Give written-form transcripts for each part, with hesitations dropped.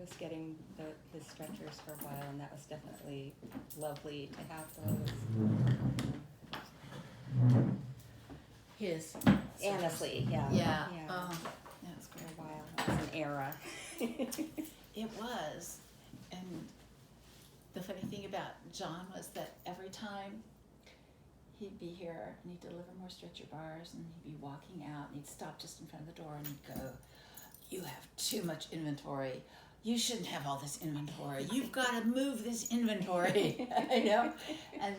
was getting the stretchers for a while, and that was definitely lovely to have those. His. Honestly, yeah. Yeah. Yeah. That's For great. a while, it was an era. It was. And the funny thing about John was that every time he'd be here and he'd deliver more stretcher bars and he'd be walking out and he'd stop just in front of the door and he'd go, "You have too much inventory. You shouldn't have all this inventory. You've got to move this inventory." You know? And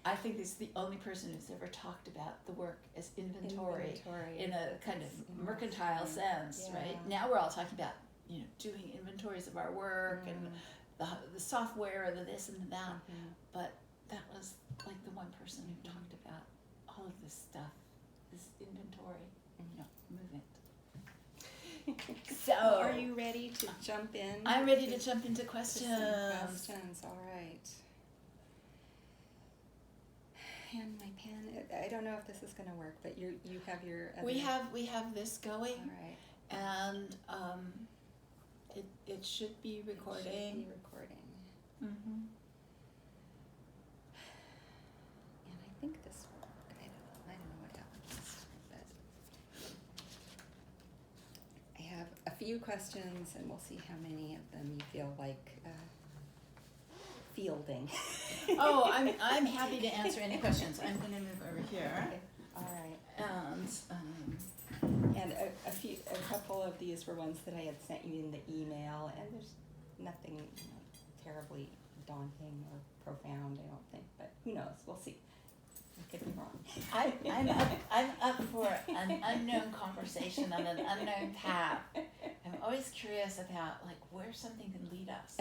I think this is the only person who's ever talked about the work as inventory. In a kind of mercantile sense, Yeah. right? Now we're all talking about, doing inventories of our work and the software and the this and the that. But that was like the one person who talked about all of this stuff, this inventory, move it. So, Are you ready to jump in? I'm ready to jump into questions. Questions, all right. And my pen, I don't know if this is going to work, but you have your other... We have this going. All right. And it should be recording. It should be recording. Mm-hmm. And I think this will work. I don't know what happens, but I have a few questions, and we'll see how many of them you feel like fielding. Oh, I'm happy to answer any questions. I'm going to move over here. Okay. All right. And And a couple of these were ones that I had sent you in the email, and there's nothing terribly daunting or profound, I don't think, but who knows? We'll see. I could be wrong. I'm up for an unknown conversation on an unknown path. I'm always curious about where something can lead us.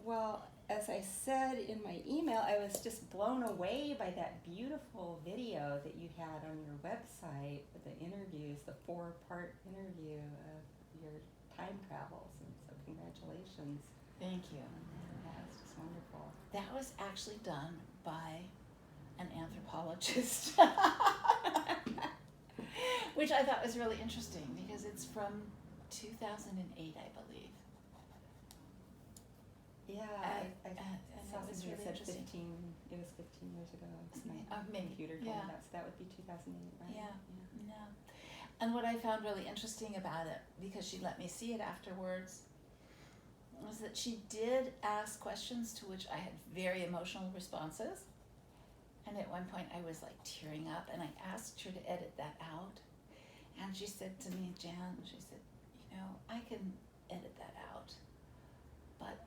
Well, as I said in my email, I was just blown away by that beautiful video that you had on your website, the interviews, the 4-part interview of your time travels, and so congratulations. Thank you. That was just wonderful. That was actually done by an anthropologist, which I thought was really interesting because it's from 2008, I believe. Yeah, I saw it was something really that said interesting. it was 15 years ago. My Maybe, computer told me yeah. that, so that would be 2008, right? Yeah. And what I found really interesting about it, because she let me see it afterwards, was that she did ask questions to which I had very emotional responses. And at one point I was tearing up, and I asked her to edit that out. And she said to me, "Jan," she said, "I can edit that out, but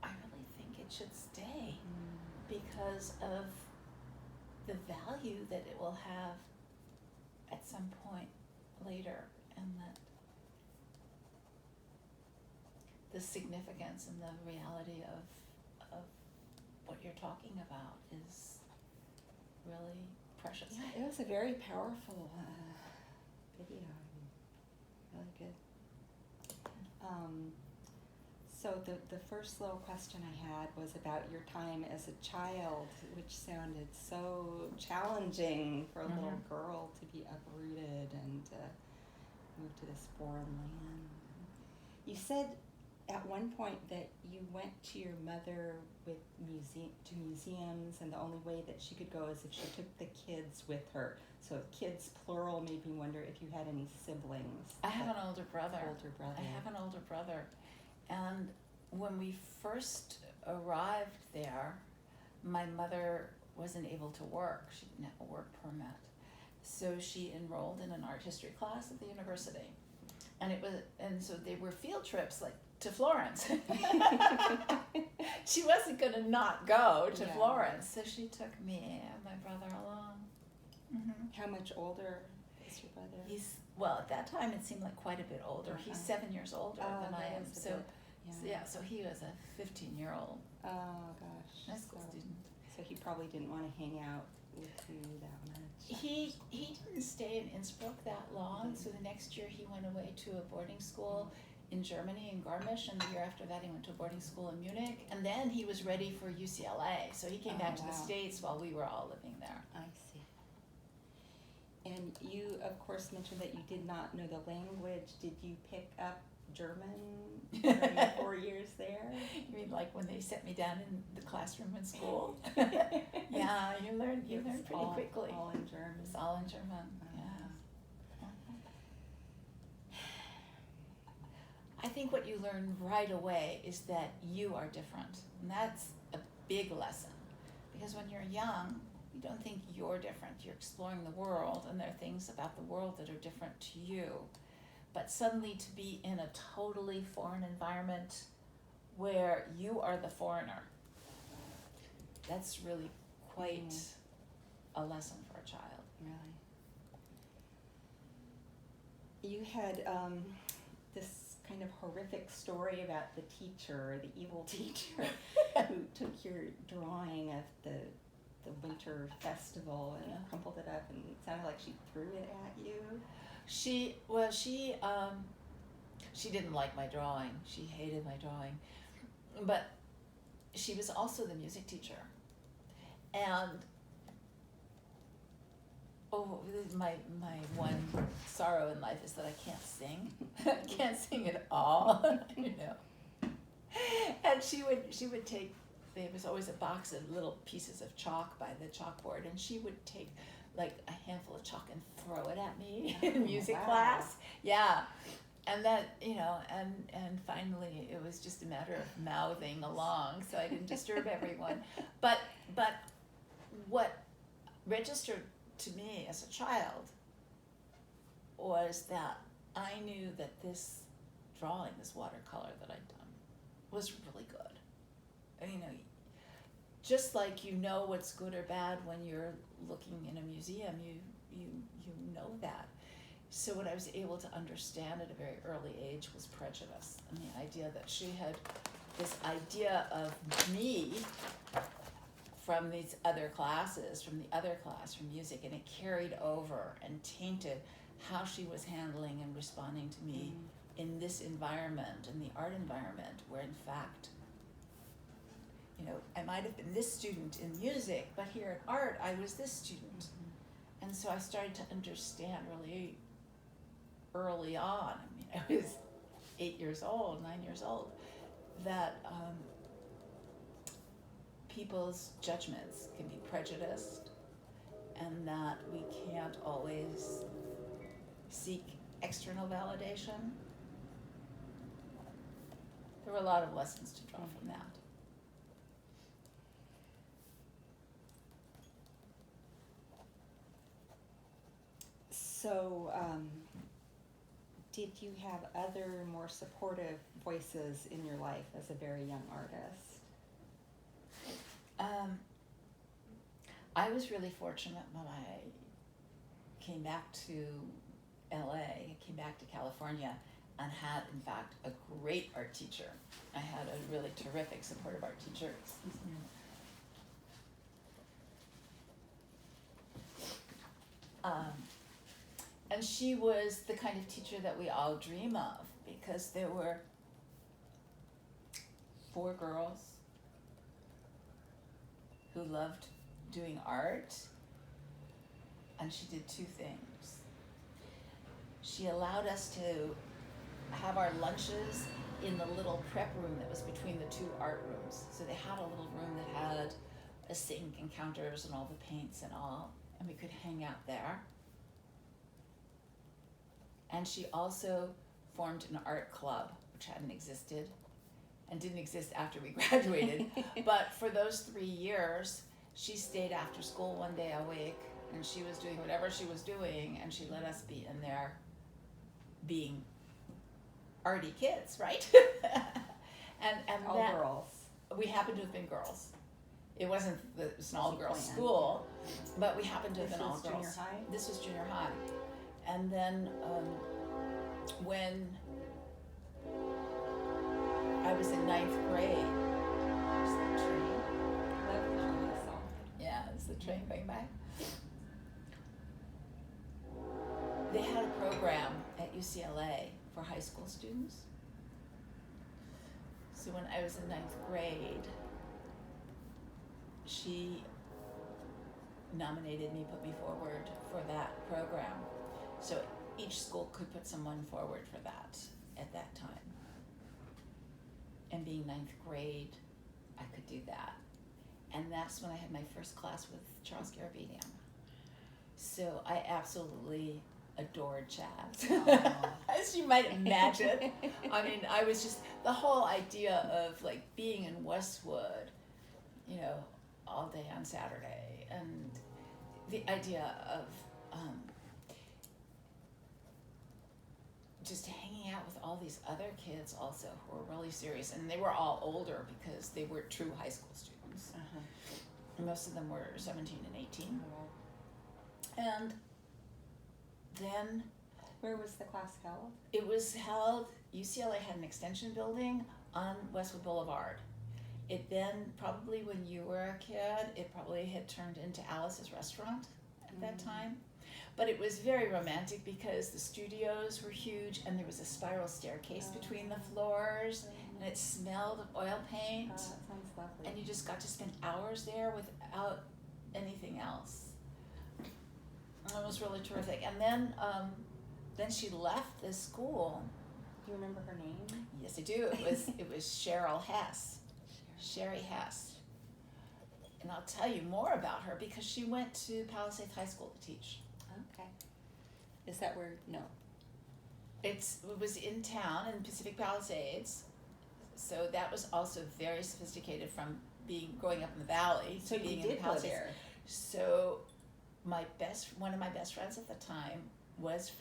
I really think it should stay because of the value that it will have at some point later, and that the significance and the reality of what you're talking about is really precious." Yeah, it was a very powerful video. Really good. So the first little question I had was about your time as a child, which sounded so challenging for a little girl to be uprooted and move to this foreign land. You said at one point that you went to your mother with museums, and the only way that she could go is if she took the kids with her. So kids, plural, made me wonder if you had any siblings. I have an older brother. I have an older brother. And when we first arrived there, my mother wasn't able to work. She didn't have a work permit. So she enrolled in an art history class at the university. And so they were field trips to Florence. She wasn't going to not go to Florence, so she took me and my brother along. Mm-hmm. How much older is your brother? At that time it seemed like quite a bit older. Uh-huh. He's 7 years older than I am. So he was a 15-year-old high school student. So he probably didn't want to hang out with you that much. He didn't stay in Innsbruck that long, so the next year he went away to a boarding school in Germany, in Garmisch, and the year after that he went to a boarding school in Munich, and then he was ready for UCLA, so he came back to the States while we were all living there. I see. And you, of course, mentioned that you did not know the language. Did you pick up German during your 4 years there? You mean like when they set me down in the classroom in school? Yeah, you learn pretty quickly. All in German. It's all in German. Yeah. I think what you learn right away is that you are different, and that's a big lesson. Because when you're young, you don't think you're different. You're exploring the world, and there are things about the world that are different to you. But suddenly to be in a totally foreign environment where you are the foreigner, that's really quite a lesson for a child. Really. You had this kind of horrific story about the teacher, the evil teacher, who took your drawing of the winter festival and crumpled it up, and it sounded like she threw it at you. She didn't like my drawing. She hated my drawing. But she was also the music teacher. And my one sorrow in life is that I can't sing. I can't sing at all, you know. And she would take, there was always a box of little pieces of chalk by the chalkboard, and she would take like a handful of chalk and throw it at me in music class. Yeah. And that, you know, and finally it was just a matter of mouthing along so I didn't disturb everyone. But what registered to me as a child was that I knew that this drawing, this watercolor that I'd done, was really good. And, you know, just like you know what's good or bad when you're looking in a museum, you know that. So what I was able to understand at a very early age was prejudice, and the idea that she had this idea of me from these other classes, from the other class, from music, and it carried over and tainted how she was handling and responding to me in this environment, in the art environment, where in fact, you know, I might have been this student in music, but here in art, I was this student. And so I started to understand really early on, I mean, I was 9 years old, that people's judgments can be prejudiced, and that we can't always seek external validation. There were a lot of lessons to draw from that. So, did you have other more supportive voices in your life as a very young artist? I was really fortunate when I came back to LA, came back to California, and had, in fact, a great art teacher. I had a really terrific supportive art teacher. And she was the kind of teacher that we all dream of, because there were 4 girls who loved doing art, and she did 2 things. She allowed us to have our lunches in the little prep room that was between the 2 art rooms. So they had a little room that had a sink and counters and all the paints and all, and we could hang out there. And she also formed an art club, which hadn't existed and didn't exist after we graduated. But for those 3 years, she stayed after school one day a week, and she was doing whatever she was doing, and she let us be in there being arty kids, right? and all that, girls. We happened to have been girls. It wasn't an all-girls Planned. school, but we happened to have This been all was girls. junior high? This was junior high. And then when I was in 9th grade, was the train? Yeah, it was the train going by. They had a program at UCLA for high school students. So when I was in 9th grade, she nominated me, put me forward for that program. So each school could put someone forward for that at that time. being ninth grade, I could do that. And that's when I had my first class with Charles Garabedian. So I absolutely adored Chaz, as you might imagine. I mean, I was just, the whole idea of like being in Westwood, you know, all day on Saturday, and the idea of just hanging out with all these other kids also who were really serious, and they were all older because they were true high school students. Most of them were 17 and 18. And then Where was the class held? it was held, UCLA had an extension building on Westwood Boulevard. It then, probably when you were a kid, it probably had turned into Alice's Restaurant at that time. But it was very romantic because the studios were huge and there was a spiral staircase between the floors, and it smelled of oil paint. That sounds lovely. And you just got to spend hours there without anything else. It was really terrific. And then she left the school. Do you remember her name? Yes, I do. It was Cheryl Hess. Sherry Hess. And I'll tell you more about her because she went to Palisades High School to teach. Okay. Is that where? No. It was in town in Pacific Palisades, so that was also very sophisticated from growing up in the valley. So being you in did go Palisades. there. So one of my best friends at the time was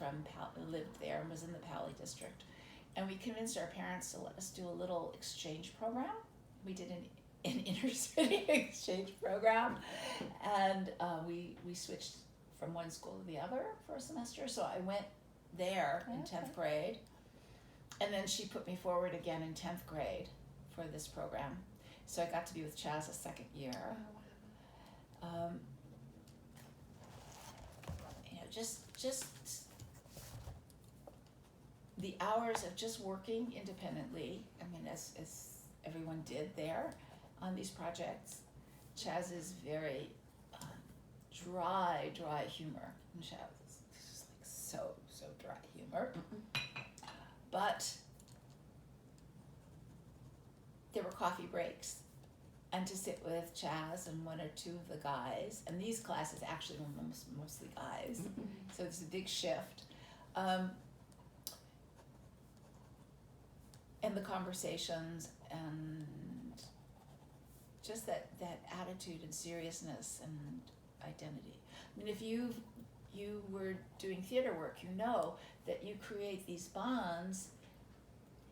lived there and was in the Pali district, and we convinced our parents to let us do a little exchange program. We did an inner city exchange program, and we switched from one school to the other for a semester. So I went there in 10th grade, and then she put me forward again in 10th grade for this program. So I got to be with Chaz a second year. You know, just the hours of just working independently. I mean, as everyone did there on these projects. Chaz is very dry humor. And Chaz is just like so dry humor. But there were coffee breaks, and to sit with Chaz and one or two of the guys, and these classes actually were mostly guys, so it's a big shift. And the conversations and just that attitude and seriousness and identity. I mean, if you were doing theater work, you know that you create these bonds,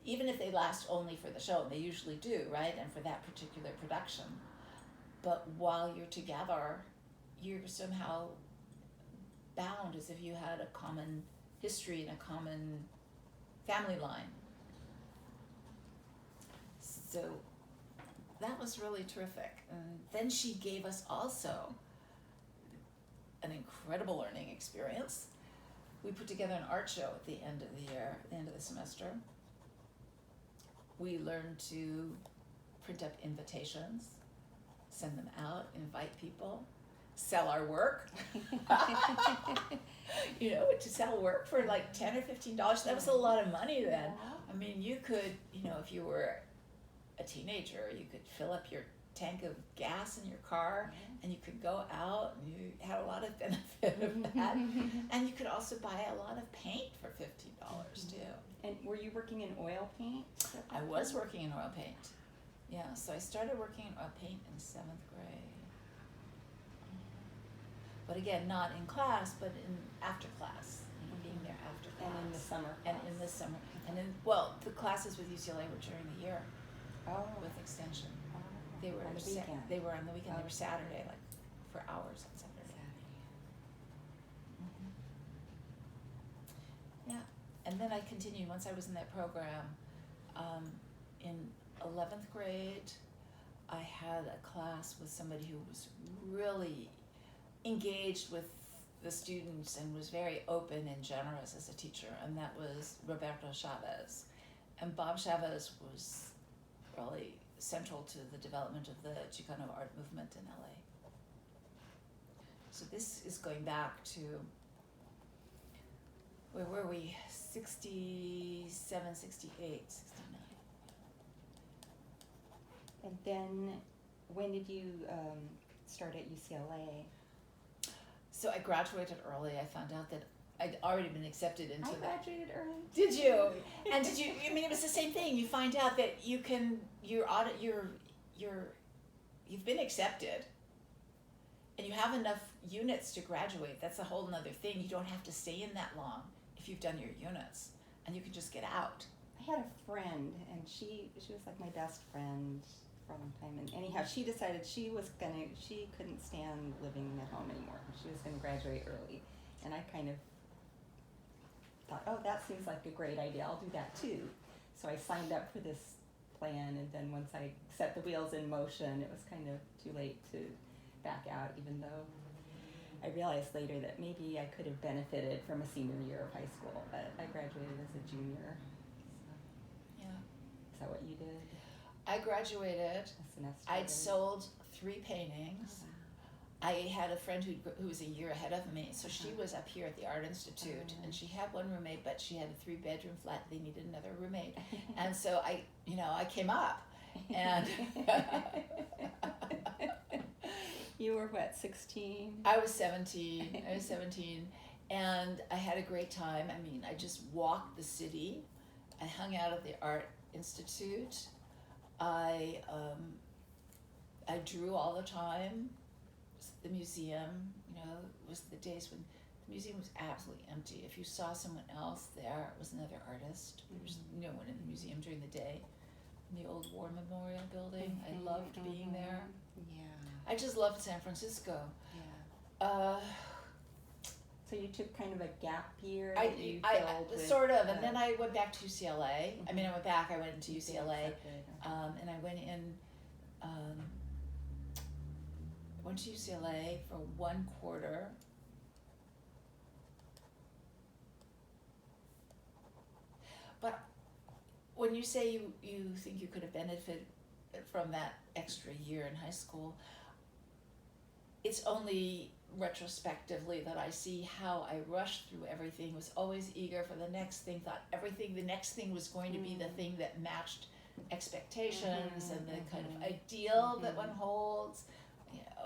even if they last only for the show, and they usually do, right? And for that particular production. But while you're together, you're somehow bound as if you had a common history and a common family line. So that was really terrific. And then she gave us also an incredible learning experience. We put together an art show at the end of the year, at the end of the semester. We learned to print up invitations, send them out, invite people, sell our work. You know, to sell work for like $10 or $15, that was a lot of money then. I mean, you could, you know, if you were a teenager, you could fill up your tank of gas in your car, and you could go out, and you had a lot of benefit of that. And you could also buy a lot of paint for $15 too. And were you working in oil paint? I was working in oil paint. Yeah, so I started working in oil paint in 7th grade. But again, not in class, but in after class, you know, being there after class. And in the summer. And in the summer. And in, well, the classes with UCLA were during the year with extension. They were on the weekend. They were on the weekend. Oh. They were Saturday, like for hours on Saturday. Yeah, and then I continued once I was in that program. In 11th grade, I had a class with somebody who was really engaged with the students and was very open and generous as a teacher, and that was Roberto Chavez. And Bob Chavez was really central to the development of the Chicano art movement in LA. So this is going back to, where were we? 67, 68, 69. And then, when did you start at UCLA? So I graduated early. I found out that I'd already been accepted into I that. graduated early. Did you? And did you? I mean, it was the same thing. You find out that you can. You've been accepted, and you have enough units to graduate. That's a whole nother thing. You don't have to stay in that long if you've done your units, and you can just get out. I had a friend, and she was like my best friend for a long time. And anyhow, she decided she couldn't stand living at home anymore. She was gonna graduate early, and I kind of thought, oh, that seems like a great idea. I'll do that too. So I signed up for this plan, and then once I set the wheels in motion, it was kind of too late to back out, even though I realized later that maybe I could have benefited from a senior year of high school, but I graduated as a junior. Yeah. Is that what you did? I graduated. A semester? I'd sold 3 paintings. Oh, wow. I had a friend who was a year ahead of me, so she was up here at the Art Institute, and she had one roommate, but she had a 3-bedroom flat. They needed another roommate, and so I came up, and You were what, 16? I was 17. And I had a great time. I mean, I just walked the city. I hung out at the Art Institute. I drew all the time. The museum, it was the days when the museum was absolutely empty. If you saw someone else there, it was another artist. There was no one in the museum during the day. In the old War Memorial Building, I loved being there. Yeah. I just loved San Francisco. Yeah. So you took kind of a gap year. I filled with, sort of, and then I went back to UCLA. I mean, I went into UCLA, accepted. and I went to UCLA for 1 quarter. But when you say you think you could have benefited from that extra year in high school, it's only retrospectively that I see how I rushed through everything, was always eager for the next thing, thought the next thing was going to be the thing that matched expectations and the kind of ideal that one holds.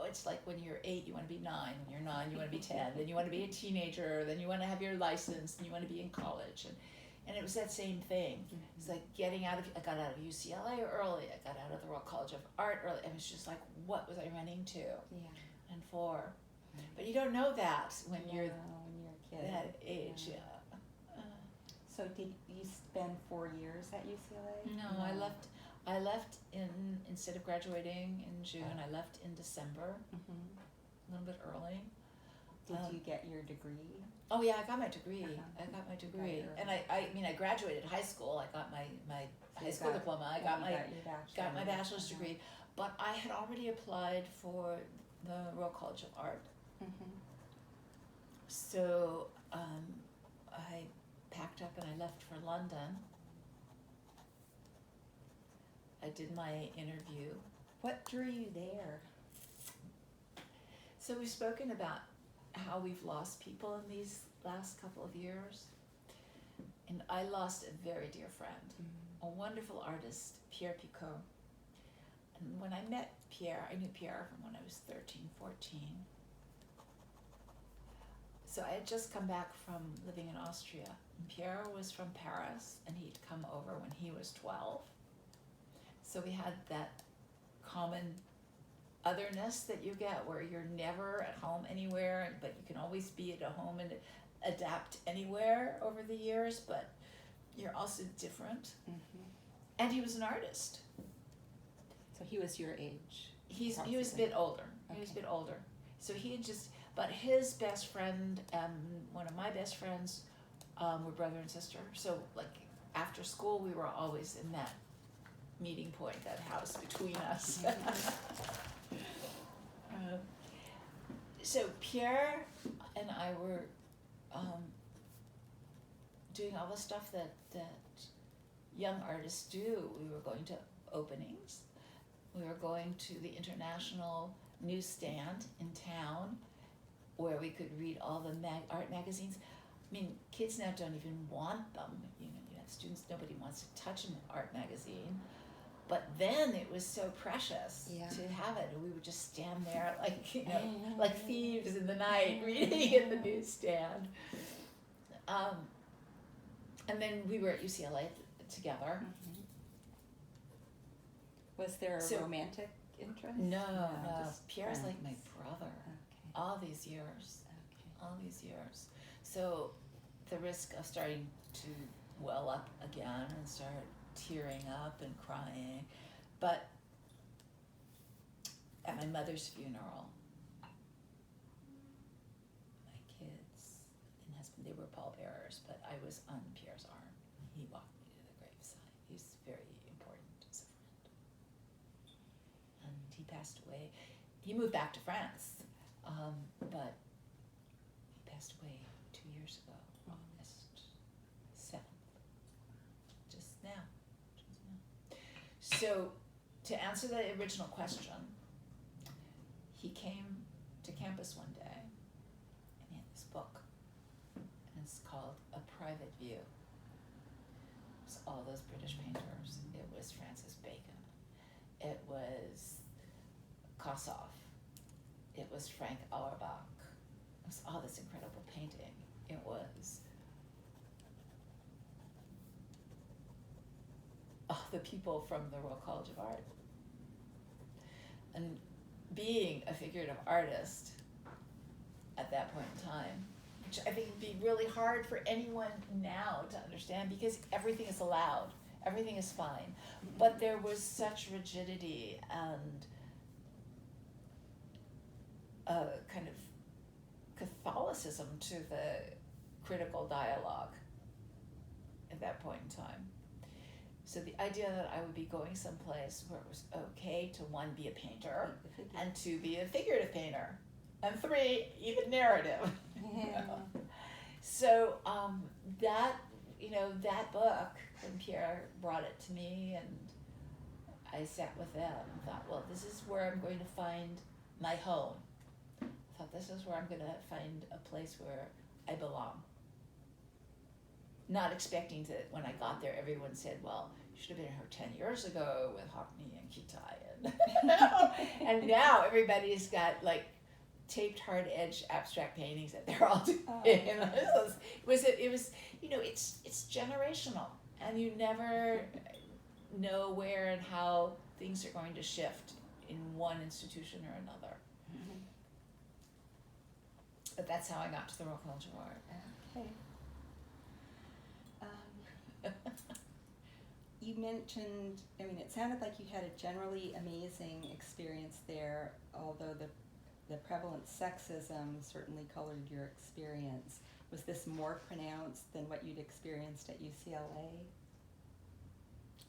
It's like when you're 8, you want to be 9. When you're 9, you want to be 10. Then you want to be a teenager. Then you want to have your license. And you want to be in college. And it was that same thing. It's like I got out of UCLA early. I got out of the Royal College of Art early. And it's just like, what was I running to and for? But you don't know that when you're a kid. that age. So did you spend 4 years at UCLA? No, I left instead of graduating in June, I left in December, a little bit early. Did you get your degree? Oh yeah, I got my degree. Uh-huh. I got my degree, Right, and I graduated high school. I got my high school diploma. I got my bachelor's degree, but I had already applied for the Royal College of Art. So I packed up and I left for London. I did my interview. What drew you there? So we've spoken about how we've lost people in these last couple of years. And I lost a very dear friend, a wonderful artist, Pierre Picot. And when I met Pierre, I knew Pierre from when I was 13, 14. So I had just come back from living in Austria. And Pierre was from Paris, and he'd come over when he was 12. So we had that common otherness that you get where you're never at home anywhere, but you can always be at a home and adapt anywhere over the years, but you're also different. And he was an artist. So he was your age? He was a bit older. He was a bit older. So he had but his best friend and one of my best friends were brother and sister. So like after school, we were always in that meeting point, that house between us. So Pierre and I were doing all the stuff that young artists do. We were going to openings. We were going to the international newsstand in town where we could read all the art magazines. I mean, kids now don't even want them. You have students, nobody wants to touch an art magazine. But then it was so precious Yeah. to have it, and we would just stand there like, you know, like thieves in the night reading in the newsstand. And then we were at UCLA together. Mhm. Was there a So- romantic interest? No, just Pierre's like my friends. brother. Okay. All these years. Okay. All these years. So the risk of starting to well up again and start tearing up and crying. But at my mother's funeral, my kids and husband, they were pallbearers, but I was on Pierre's arm. He walked me to the graveside. He's very important as a friend. And he passed away. He moved back to France, but he passed away 2 years ago, August 7th. Just now. So, to answer the original question, he came to campus one day and he had this book, and it's called A Private View. It was all those British painters. It was Francis Bacon. It was Kossoff. It was Frank Auerbach. It was all this incredible painting. It was the people from the Royal College of Art. And being a figurative artist at that point in time, which I think would be really hard for anyone now to understand because everything is allowed, everything is fine. But there was such rigidity and a kind of Catholicism to the critical dialogue at that point in time. So the idea that I would be going someplace where it was okay to, one, be a painter, and two, be a figurative painter, and three, even narrative. Yeah. So that, that book, when Pierre brought it to me, and I sat with them and thought, well, this is where I'm going to find my home. I thought, this is where I'm going to find a place where I belong. Not expecting to, when I got there, everyone said, well, you should have been here 10 years ago with Hockney and Kitai. And now everybody's got like taped hard edge abstract paintings that they're all doing. Oh. It was, it's generational, and you never know where and how things are going to shift in one institution or another. Mhm. But that's how I got to the Royal College of Art. Okay. You mentioned, it sounded like you had a generally amazing experience there, although the prevalent sexism certainly colored your experience. Was this more pronounced than what you'd experienced at UCLA?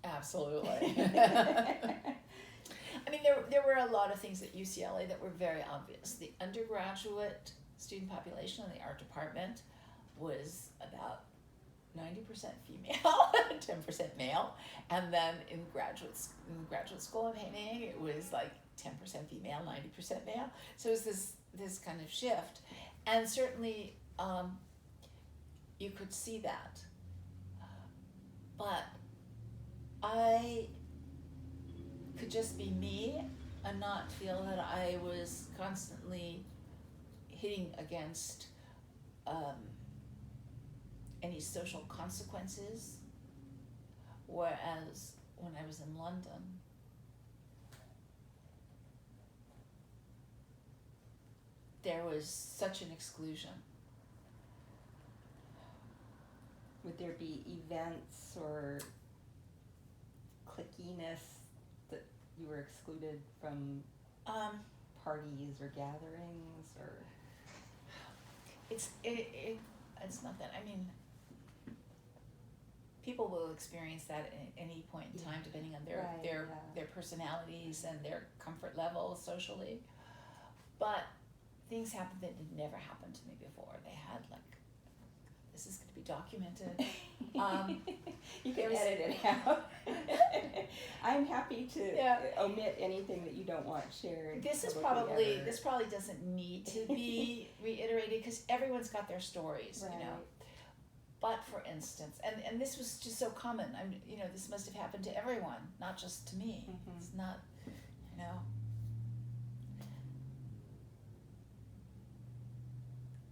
Absolutely. There were a lot of things at UCLA that were very obvious. The undergraduate student population in the art department was about 90% female, 10% male, and then in graduate school in painting, it was like 10% female, 90% male. So it was this kind of shift, and certainly you could see that, but I could just be me and not feel that I was constantly hitting against any social consequences, whereas when I was in London, there was such an exclusion. Would there be events or cliquiness that you were excluded from parties or gatherings, or? It's not that. People will experience that at any point in time, depending on their personalities and their comfort level socially. But things happened that had never happened to me before. They had this is going to be documented. You can edit it out. I'm happy to omit anything that you don't want shared. This probably doesn't need to be reiterated because everyone's got their stories, Right. But for instance, and this was just so common. This must have happened to everyone, not just to me. Mm-hmm. It's not,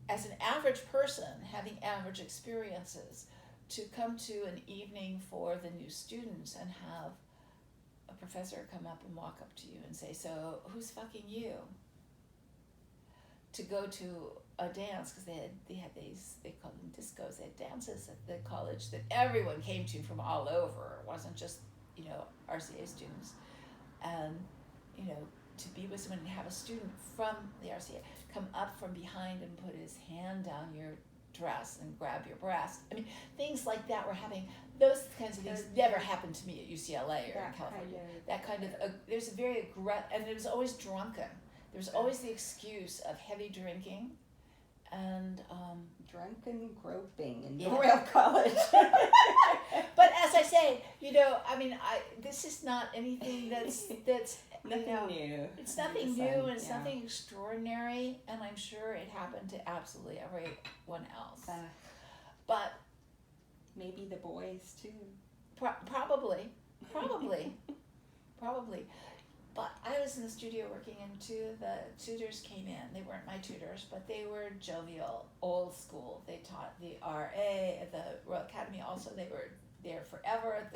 as an average person having average experiences, to come to an evening for the new students and have a professor come up and walk up to you and say, "So who's fucking you?" To go to a dance, because they called them discos. They had dances at the college that everyone came to from all over. It wasn't just RCA students, and to be with someone and have a student from the RCA come up from behind and put his hand down your dress and grab your breast. I mean, things like that were happening. Those kinds of things never happened to me at UCLA or in California. That kind of there's a very and it was always drunken. There was always the excuse of heavy drinking, and drunken groping in Royal College. But as I say, this is not anything that's nothing new. It's nothing new, and it's nothing extraordinary, and I'm sure it happened to absolutely everyone else. But maybe the boys too. Probably. But I was in the studio working, and two of the tutors came in. They weren't my tutors, but they were jovial, old school. They taught the RA at the Royal Academy. Also, they were there forever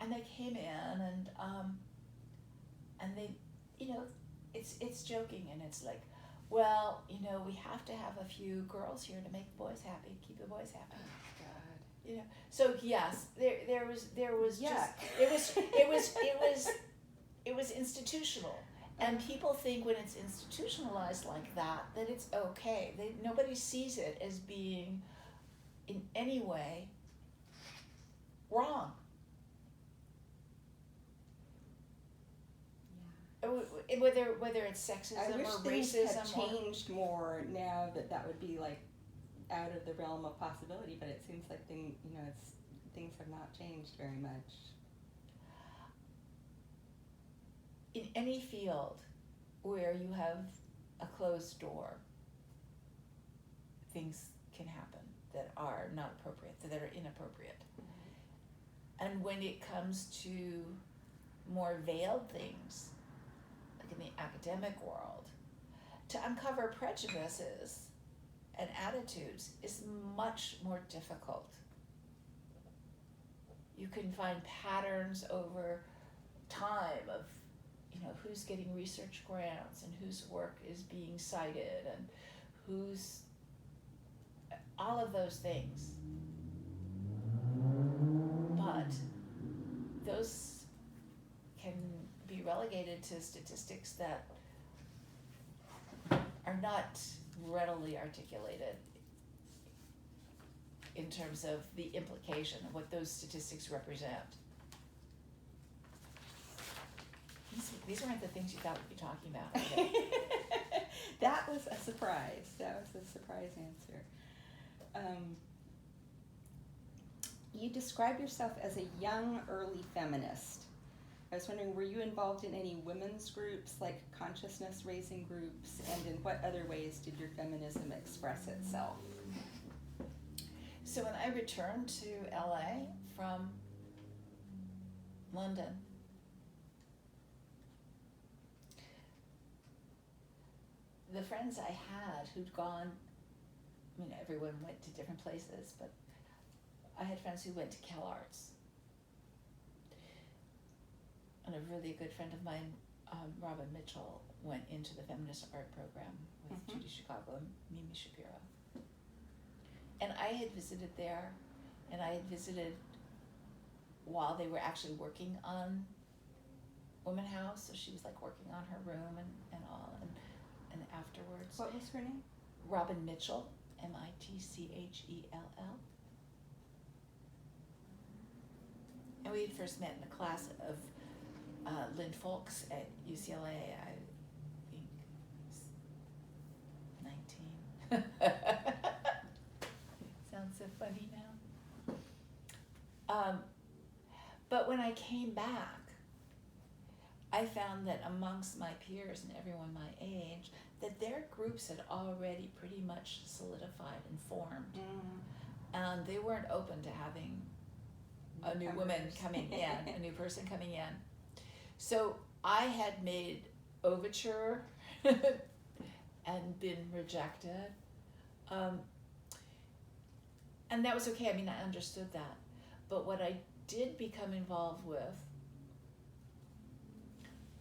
and they came in, and they, it's joking, and it's like, well, we have to have a few girls here to make the boys happy, keep the boys happy. Oh, God. So yes, there was Yuck. just it was institutional, and people think when it's institutionalized like that it's okay. Nobody sees it as being in any way wrong. Yeah. Whether it's sexism or racism. Had changed more now that would be like out of the realm of possibility, but it seems like things have not changed very much. In any field where you have a closed door, things can happen that are not appropriate, that are inappropriate. Mm-hmm. And when it comes to more veiled things, like in the academic world, to uncover prejudices and attitudes is much more difficult. You can find patterns over time of who's getting research grants and whose work is being cited and who's all of those things. But those can be relegated to statistics that are not readily articulated in terms of the implication of what those statistics represent. These weren't the things you thought we'd be talking about. Okay? That was a surprise. That was a surprise answer. You describe yourself as a young, early feminist. I was wondering, were you involved in any women's groups, like consciousness-raising groups, and in what other ways did your feminism express itself? So when I returned to LA from London, the friends I had who'd gone, everyone went to different places, but I had friends who went to CalArts. And a really good friend of mine, Robin Mitchell, went into the feminist art program with Judy Chicago and Mimi Shapiro. And I had visited there, and I had visited while they were actually working on Woman House, so she was like working on her room and all, and afterwards. What was her name? Robin Mitchell, Mitchell. And we had first met in a class of Lynn Folks at UCLA, I think 19. Sounds so funny now. But when I came back, I found that amongst my peers and everyone my age, that their groups had already pretty much solidified and formed. and they weren't open to having a new woman coming in, a new person coming in. So I had made overture and been rejected. And that was okay. I mean, I understood that. But what I did become involved with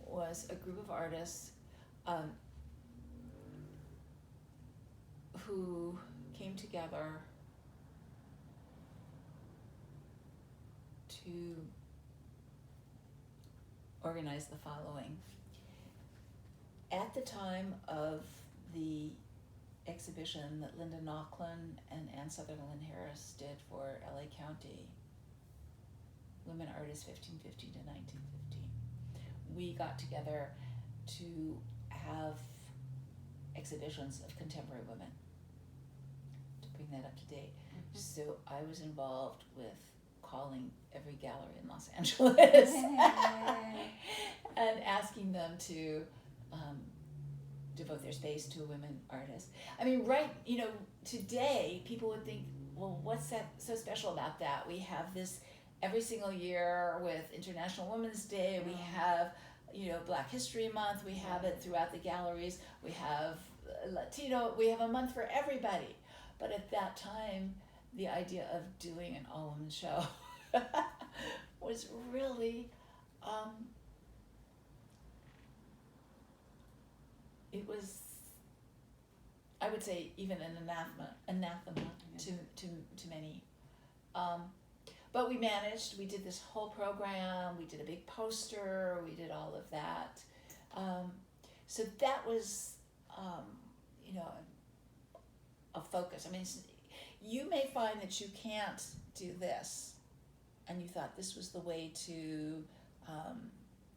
was a group of artists who came together to organize the following. At the time of the exhibition that Linda Naughlan and Ann Sutherland Harris did for LA County, Women Artists 1515 to 1915, we got together to have exhibitions of contemporary women, to bring that up to date. Mm-hmm. So I was involved with calling every gallery in Los Angeles and asking them to devote their space to a women artist. I mean, today people would think, well, what's that so special about that? We have this every single year with International Women's Day. We have, Black History Month. We have it throughout the galleries. We have Latino. We have a month for everybody. But at that time, the idea of doing an all-women show was really, it was, I would say, even an anathema to many. But we managed. We did this whole program. We did a big poster. We did all of that. So that was, a focus. I mean, you may find that you can't do this, and you thought this was the way to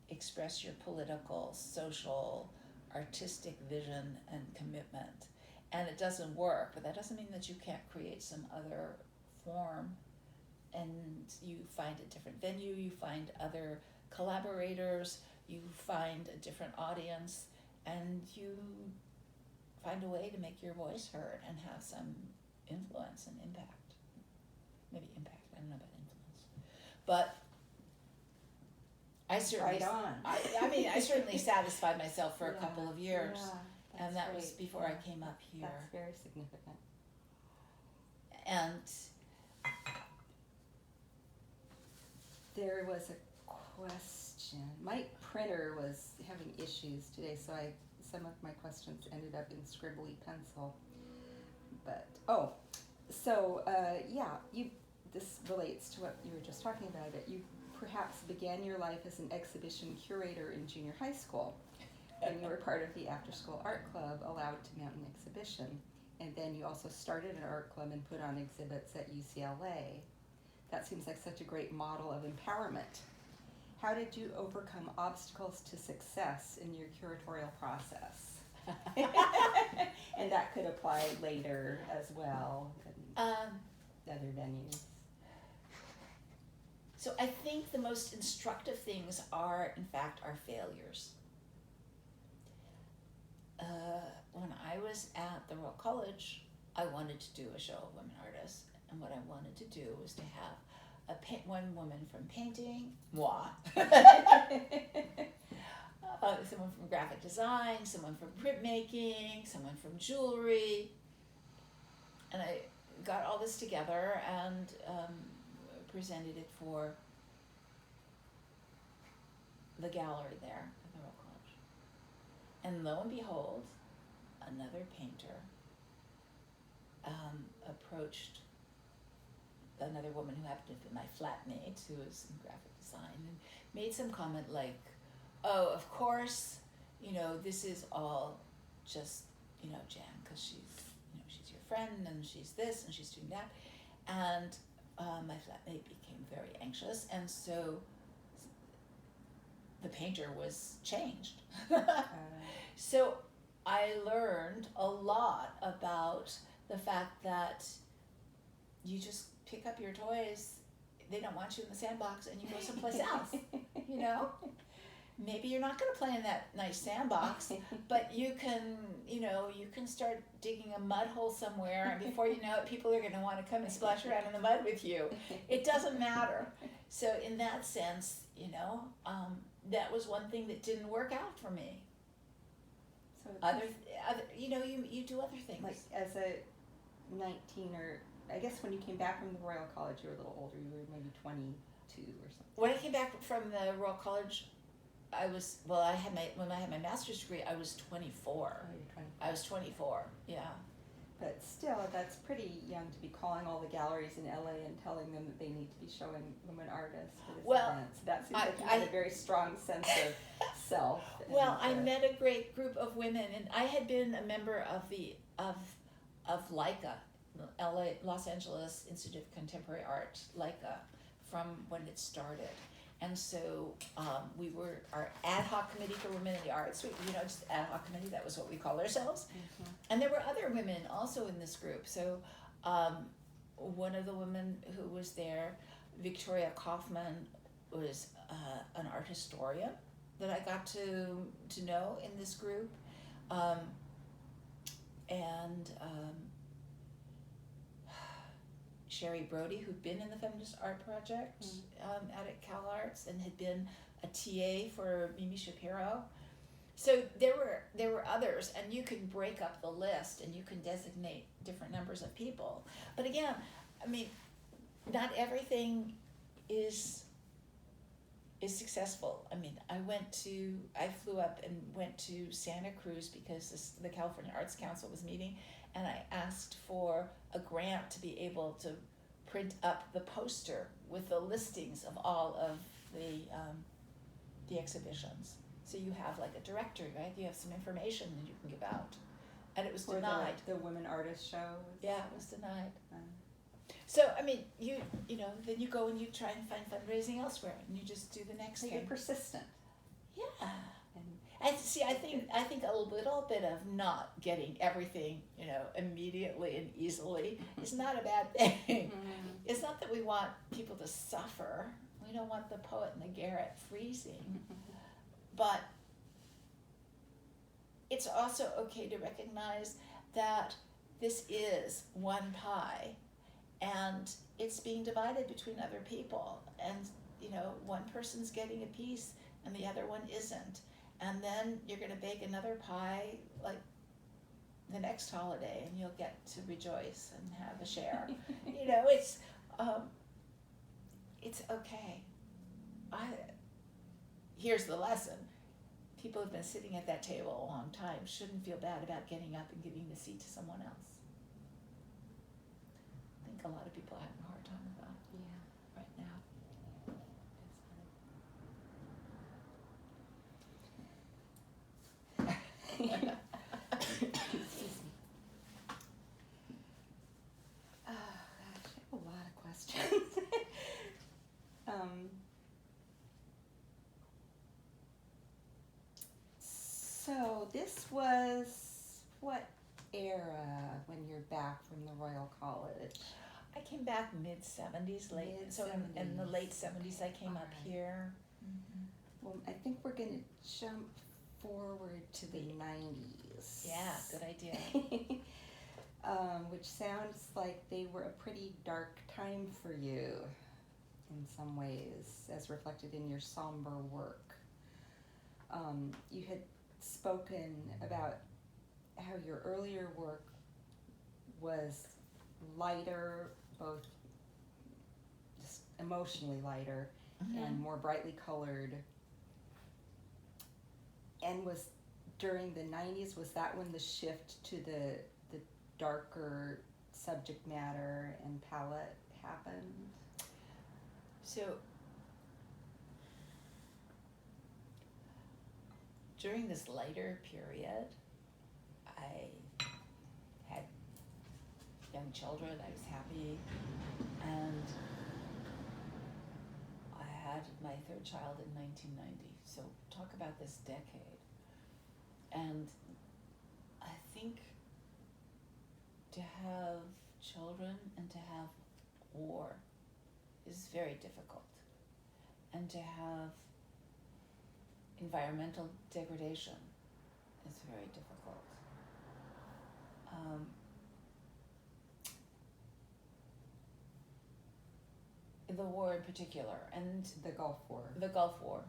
express your political, social, artistic vision and commitment, and it doesn't work. But that doesn't mean that you can't create some other form, and you find a different venue, you find other collaborators, you find a different audience, and you find a way to make your voice heard and have some influence and impact. Maybe impact, I don't know about influence. But I certainly, right on. I certainly satisfied myself for a couple of years. Yeah, and that great. was before I came up here. That's very significant. And there was a question. My printer was having issues today, so some of my questions ended up in scribbly pencil. But this relates to what you were just talking about. It you perhaps began your life as an exhibition curator in junior high school, and you were part of the after-school art club allowed to mount an exhibition, and then you also started an art club and put on exhibits at UCLA. That seems like such a great model of empowerment. How did you overcome obstacles to success in your curatorial process? And that could apply later as well in other venues. So I think the most instructive things are, in fact, our failures. When I was at the Royal College, I wanted to do a show of women artists. And what I wanted to do was to have one woman from painting, moi, someone from graphic design, someone from printmaking, someone from jewelry. And I got all this together and presented it for the gallery there at the Royal College. And lo and behold, another painter approached another woman who happened to be my flatmate, who was in graphic design, and made some comment like, oh, of course, this is all just, Jan, because she's your friend, and she's this, and she's doing that. And my flatmate became very anxious, and so the painter was changed. So I learned a lot about the fact that you just pick up your toys, they don't want you in the sandbox, and you go someplace else, maybe you're not going to play in that nice sandbox, but you can, you can start digging a mud hole somewhere, and before you know it, people are going to want to come and splash around in the mud with you. It doesn't matter. So in that sense, that was one thing that didn't work out for me. So it's Other, you do other things. like as a 19, or I guess when you came back from the Royal College, you were a little older. You were maybe 22 or something. When I came back from the Royal College, when I had my master's degree, I was 24. Oh, you're 20. I was 24, yeah. But still, that's pretty young to be calling all the galleries in LA and telling them that they need to be showing women artists for this event. So that seems like you had a very strong sense of self. Well, I met a great group of women, and I had been a member of the of LICA, LA, Los Angeles Institute of Contemporary Art, LICA, from when it started. And so we were our ad hoc committee for women in the arts, just ad hoc committee, that was what we called ourselves. Mm-hmm. And there were other women also in this group. So one of the women who was there, Victoria Kaufman, was an art historian that I got to know in this group. Sherry Brody, who'd been in the Feminist Art Project out at Cal Arts and had been a TA for Mimi Shapiro. So there were others, and you can break up the list and you can designate different numbers of people. But again, I mean, not everything is successful. I mean, I flew up and went to Santa Cruz because the California Arts Council was meeting, and I asked for a grant to be able to print up the poster with the listings of all of the exhibitions. So you have like a directory, right? You have some information that you can give out. And it was denied. The women artist show? Yeah, it was denied. So, I mean, then you go and you try and find fundraising elsewhere, and you just do the next thing. You're persistent. Yeah. And see, I think a little bit of not getting everything, immediately and easily is not a bad thing. Mm-hmm. It's not that we want people to suffer. We don't want the poet in the garret freezing. Mm-hmm. But it's also okay to recognize that this is one pie, and it's being divided between other people. And, one person's getting a piece and the other one isn't. And then you're going to bake another pie like the next holiday, and you'll get to rejoice and have a share. It's okay. Here's the lesson. People who've been sitting at that table a long time shouldn't feel bad about getting up and giving the seat to someone else. I think a lot of people are having a hard time with that right now. Excuse me. Oh gosh, I have a lot of questions. So this was what era when you're back from the Royal College? I came back mid-70s, so in the late 70s I came up here. Mm-hmm. Well, I think we're going to jump forward to the 90s. Yeah, good idea. Which sounds like they were a pretty dark time for you in some ways, as reflected in your somber work. You had spoken about how your earlier work was lighter, both just emotionally lighter, mm-hmm. and more brightly colored. And was during the 90s, was that when the shift to the darker subject matter and palette happened? So during this lighter period, I had young children, I was happy, and I had my third child in 1990. So talk about this decade. And I think to have children and to have war is very difficult. And to have environmental degradation is very difficult. The war in particular, and The Gulf War. the Gulf War.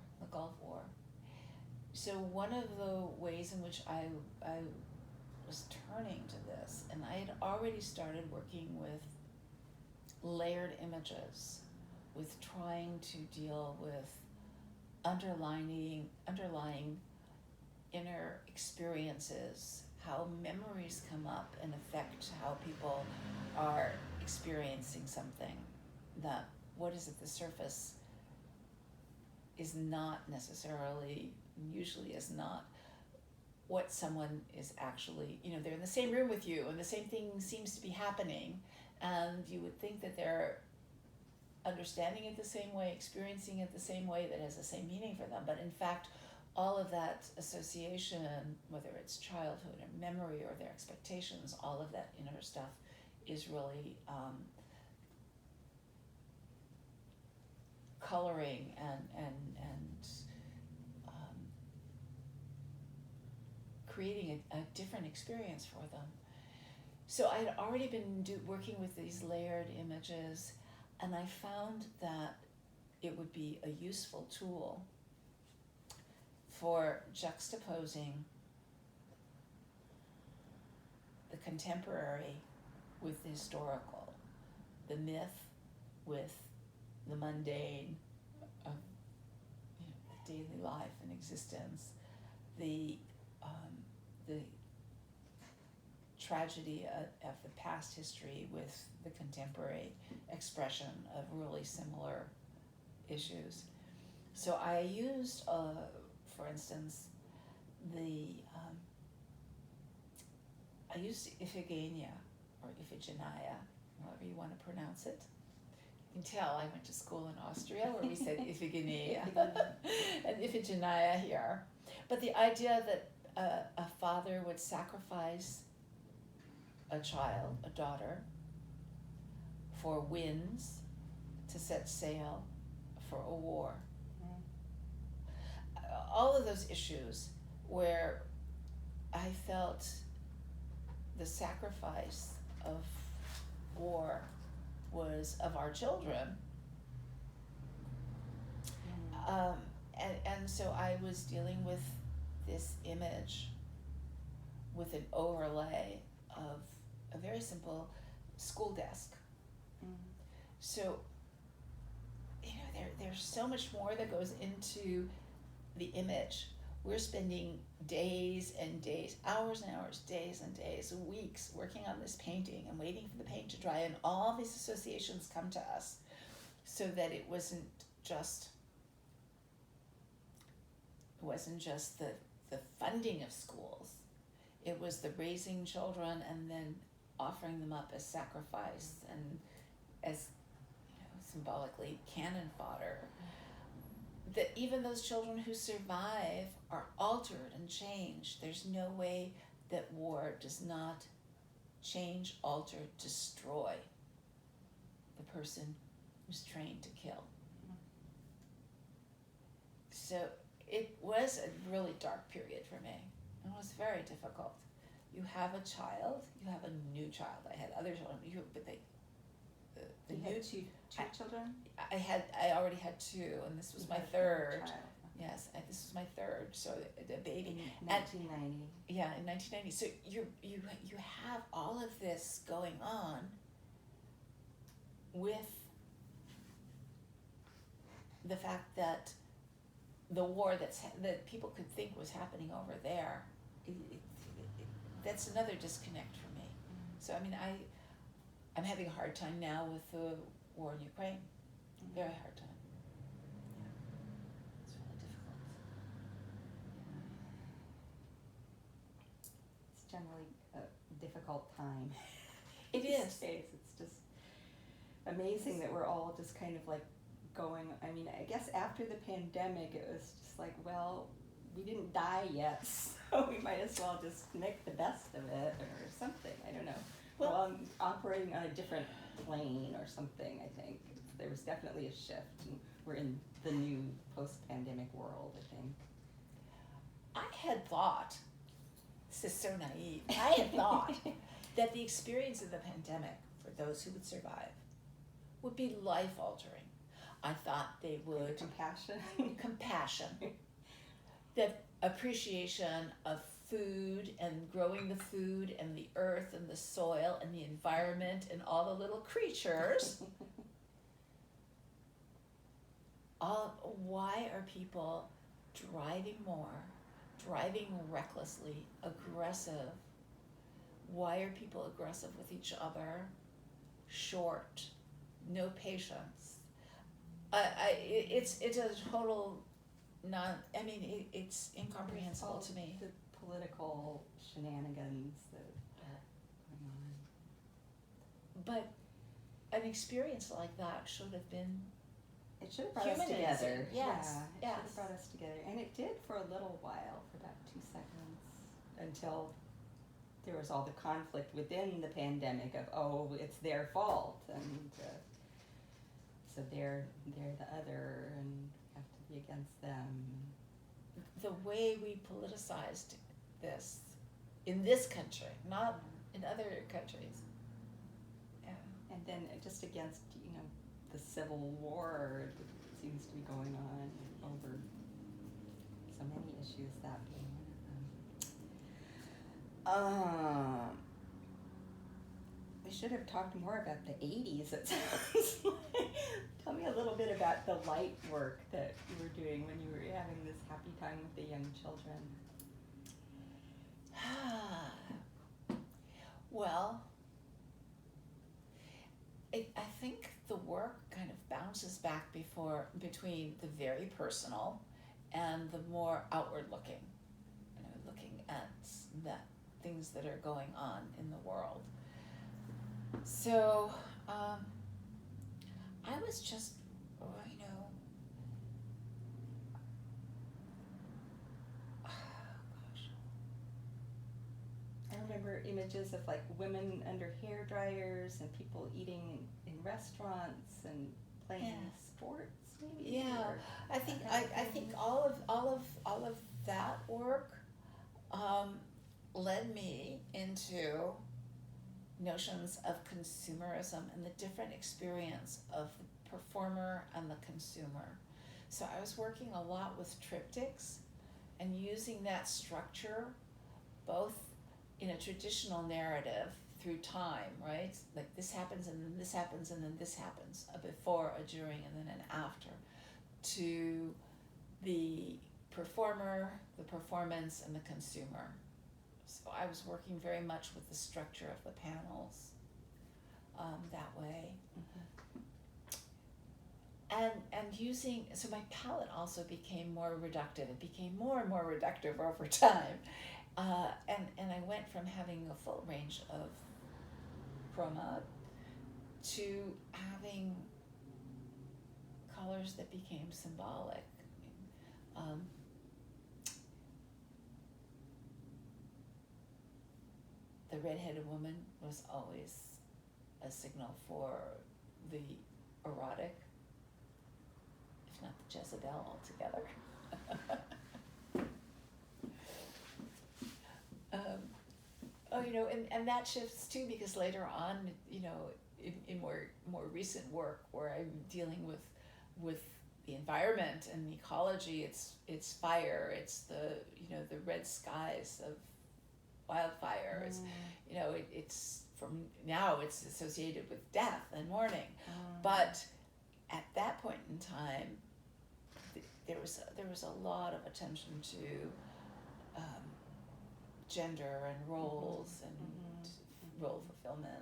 So one of the ways in which I was turning to this, and I had already started working with layered images, with trying to deal with underlying inner experiences, how memories come up and affect how people are experiencing something, that what is at the surface is not necessarily, usually is not what someone is actually, they're in the same room with you and the same thing seems to be happening, and you would think that they're understanding it the same way, experiencing it the same way, that has the same meaning for them. But in fact, all of that association, whether it's childhood or memory or their expectations, all of that inner stuff is really coloring and creating a different experience for them. So I had already been working with these layered images, and I found that it would be a useful tool for juxtaposing the contemporary with the historical, the myth with the mundane of daily life and existence, the tragedy of the past history with the contemporary expression of really similar issues. So I used, for instance, I used Iphigenia, or Iphigenia, however you want to pronounce it. You can tell I went to school in Austria where we said Iphigenia and Iphigenia here. But the idea that a father would sacrifice a child, a daughter, for winds, to set sail for a war. All of those issues where I felt the sacrifice of war was of our children. And so I was dealing with this image with an overlay of a very simple school desk. So, there's so much more that goes into the image. We're spending days and days, hours and hours, days and days, weeks working on this painting and waiting for the paint to dry, and all these associations come to us, so that it wasn't just the funding of schools. It was the raising children and then offering them up as sacrifice and as symbolically cannon fodder. That even those children who survive are altered and changed. There's no way that war does not change, alter, destroy the person who's trained to kill. So it was a really dark period for me. It was very difficult. You have a child, you have a new child. I had other children, but You had two children? I already had two, and this was my third. Yes, this was my third. So the baby. In 1990. Yeah, in 1990. So you have all of this going on with the fact that the war that people could think was happening over there, that's another disconnect for me. So I'm having a hard time now with the war in Ukraine. Very hard time. Yeah. It's really difficult. It's generally a difficult time. It is. It's just amazing that we're all just kind of like going, I guess after the pandemic it was just like, well, we didn't die yet, so we might as well just make the best of it or something. I don't know. Well, I'm operating on a different plane or something, I think. There was definitely a shift, and we're in the new post-pandemic world, I think. I had thought, this is so naive, I had thought that the experience of the pandemic, for those who would survive, would be life-altering. I thought they would... Compassion. The appreciation of food and growing the food and the earth and the soil and the environment and all the little creatures. Why are people driving more, driving recklessly, aggressive? Why are people aggressive with each other? Short, no patience. It's a total it's incomprehensible to me. The political shenanigans that are going on. But an experience like that should have been... It should have brought us together. Yes, yeah, it should have brought us together. And it did for a little while, for about 2 seconds, until there was all the conflict within the pandemic of, oh, it's their fault, and so they're the other, and have to be against them. The way we politicized this in this country, not in other countries. Yeah. And then just against, the Civil War that seems to be going on over so many issues, that being one of them. We should have talked more about the 80s, it sounds like. Tell me a little bit about the light work that you were doing when you were having this happy time with the young children. Well, I think the work kind of bounces back between the very personal and the more outward looking, looking at the things that are going on in the world. So I was just, I remember images of like women under hair dryers and people eating in restaurants and playing sports, maybe. Yeah, I think all of that work led me into notions of consumerism and the different experience of the performer and the consumer. So I was working a lot with triptychs and using that structure both in a traditional narrative through time, right? Like this happens and then this happens and then this happens, a before, a during, and then an after, to the performer, the performance, and the consumer. So I was working very much with the structure of the panels that way. Mm-hmm. And using, so my palette also became more reductive. It became more and more reductive over time. And I went from having a full range of chroma to having colors that became symbolic. The redheaded woman was always a signal for the erotic, if not the Jezebel altogether. And that shifts too, because later on, in more recent work where I'm dealing with the environment and ecology, it's fire, it's the red skies of wildfire. It's from now it's associated with death and mourning, but at that point in time, there was a lot of attention to gender and roles and role fulfillment.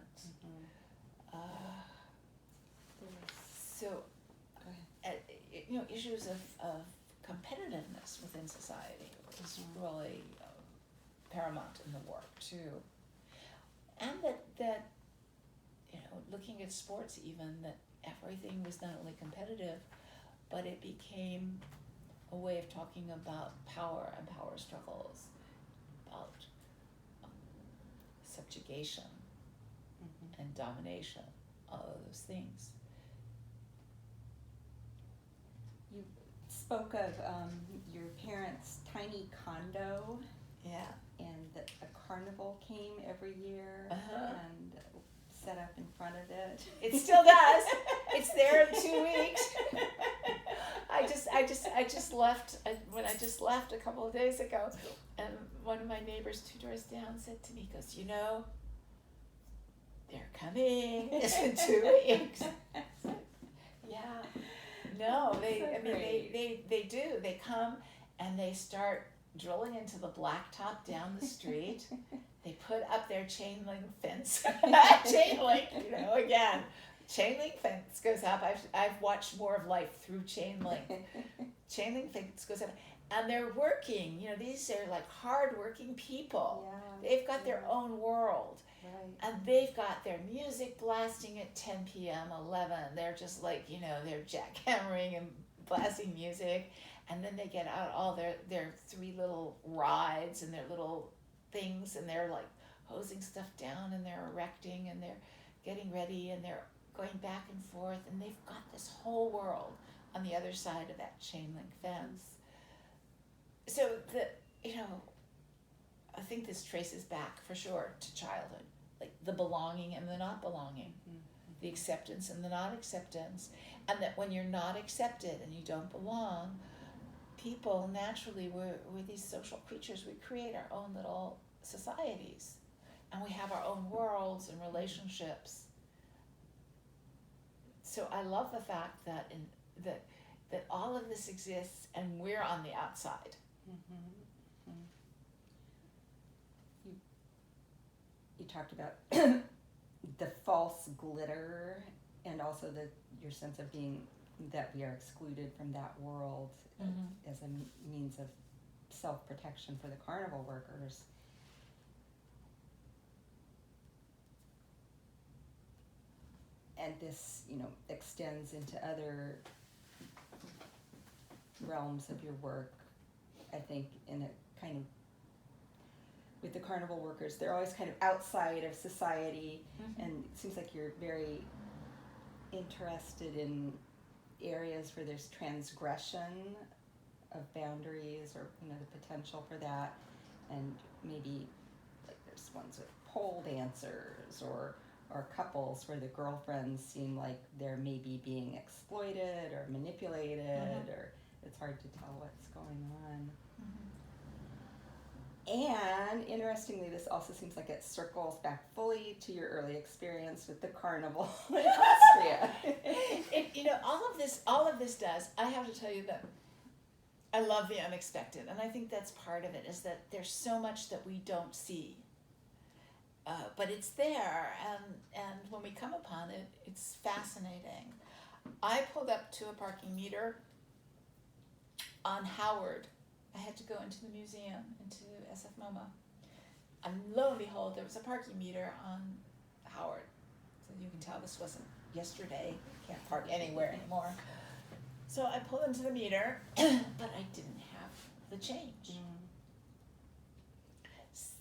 So, issues of competitiveness within society was really paramount in the work too, and that looking at sports, even, that everything was not only competitive, but it became a way of talking about power and power struggles, about subjugation and domination, all of those things. You spoke of your parents' tiny tiny condo, Yeah. and a carnival came every year and set up in front of it. It still does. It's there in 2 weeks. I just left when I just left a couple of days ago, and one of my neighbors 2 doors down said to me, he goes, they're coming. It's in 2 weeks. Yeah. No, they do. They come and they start drilling into the blacktop down the street. They put up their chain link fence. Chain link, again. Chain link fence goes up. I've watched more of life through chain link. Chain link fence goes up. And they're working. These are like hard-working people. Yeah. They've got their own world. Right. And they've got their music blasting at 10 p.m., 11. They're just like, they're jackhammering and blasting music. And then they get out all their 3 little rides and their little things, and they're like hosing stuff down, and they're erecting, and they're getting ready, and they're going back and forth, and they've got this whole world on the other side of that chain link fence. So I think this traces back for sure to childhood, like the belonging and the not belonging, the acceptance and the not acceptance, and that when you're not accepted and you don't belong, people naturally, we're these social creatures. We create our own little societies, and we have our own worlds and relationships. So I love the fact that that all of this exists, and we're on the outside. You talked about the false glitter, and also your sense of being that we are excluded from that world as a means of self-protection for the carnival workers. And this, extends into other realms of your work. I think in a kind of, with the carnival workers, they're always kind of outside of society, and it seems like you're very interested in areas where there's transgression of boundaries, or the potential for that, and maybe like there's ones with pole dancers or couples where the girlfriends seem like they're maybe being exploited or manipulated, or it's hard to tell what's going on. And interestingly, this also seems like it circles back fully to your early experience with the carnival in Austria. All of this does. I have to tell you that I love the unexpected, and I think that's part of it, is that there's so much that we don't see. But it's there, and when we come upon it, it's fascinating. I pulled up to a parking meter on Howard. I had to go into the museum, into SF MoMA. And lo and behold, there was a parking meter on Howard. So you can tell this wasn't yesterday. Can't park anywhere anymore. So I pulled into the meter, but I didn't have the change.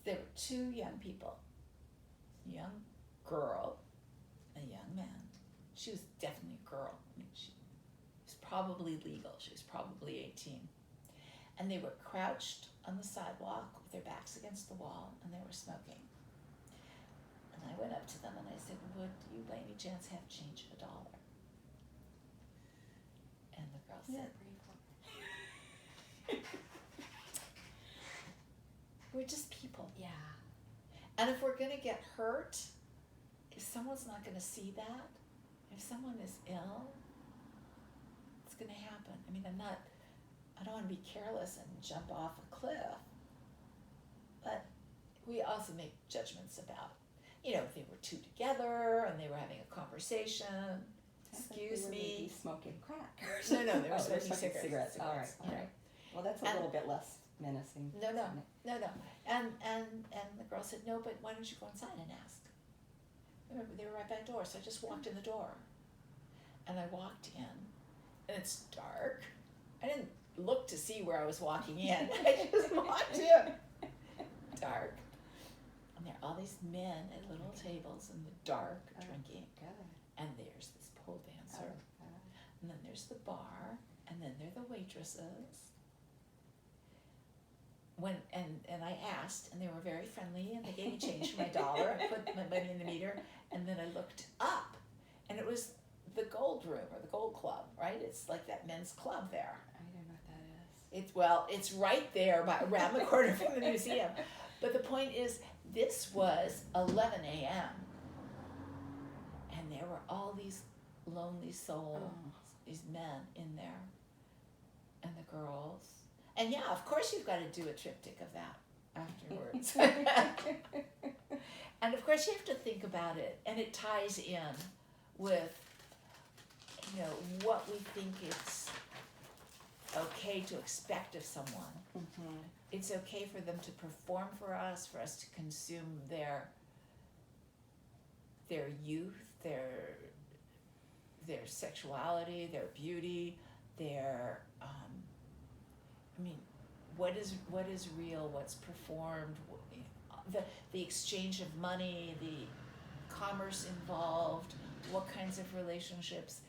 There were 2 young people. A young girl, a young man. She was definitely a girl. She was probably legal. She was probably 18. And they were crouched on the sidewalk with their backs against the wall, and they were smoking. And I went up to them and I said, "Would you by any chance have change of $1?" And the girl said, "We're just people." Yeah. And if we're going to get hurt, if someone's not going to see that, if someone is ill, it's going to happen. I mean, I don't want to be careless and jump off a cliff, but we also make judgments about, if they were 2 together and they were having a conversation. Excuse me. Maybe smoking crack. No, they were smoking cigarettes. All right. Well, that's a little bit less menacing. No. And the girl said, "No, but why don't you go inside and ask?" Remember, they were right by the door, so I just walked in the door. And I walked in, and it's dark. I didn't look to see where I was walking in. I just walked in. Dark. And there are all these men at little tables in the dark drinking. And there's this pole dancer. And then there's the bar. And then there are the waitresses. and I asked, and they were very friendly, and they gave me change for my dollar. I put my money in the meter, and then I looked up, and it was the Gold Room or the Gold Club, right? It's like that men's club there. I don't know what that is. It's right there around the corner from the museum. But the point is, this was 11 a.m. and there were all these lonely souls, these men in there, and the girls. And yeah, of course you've got to do a triptych of that afterwards. And of course you have to think about it, and it ties in with, you know, what we think it's okay to expect of someone. Mm-hmm. It's okay for them to perform for us to consume their youth, their sexuality, their beauty, their what is real, what's performed, the exchange of money, the commerce involved, what kinds of relationships.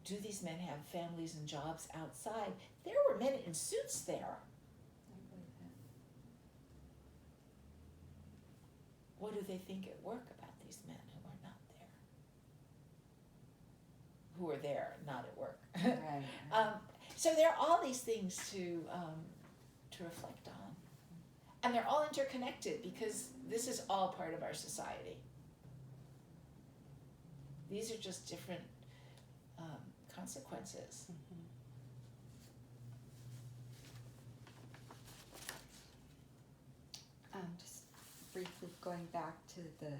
Do these men have families and jobs outside? There were men in suits there. I believe that. What do they think at work about these men who are not there? Who are there, not at work? Right. So there are all these things to reflect on. And they're all interconnected because this is all part of our society. These are just different consequences. Just briefly going back to the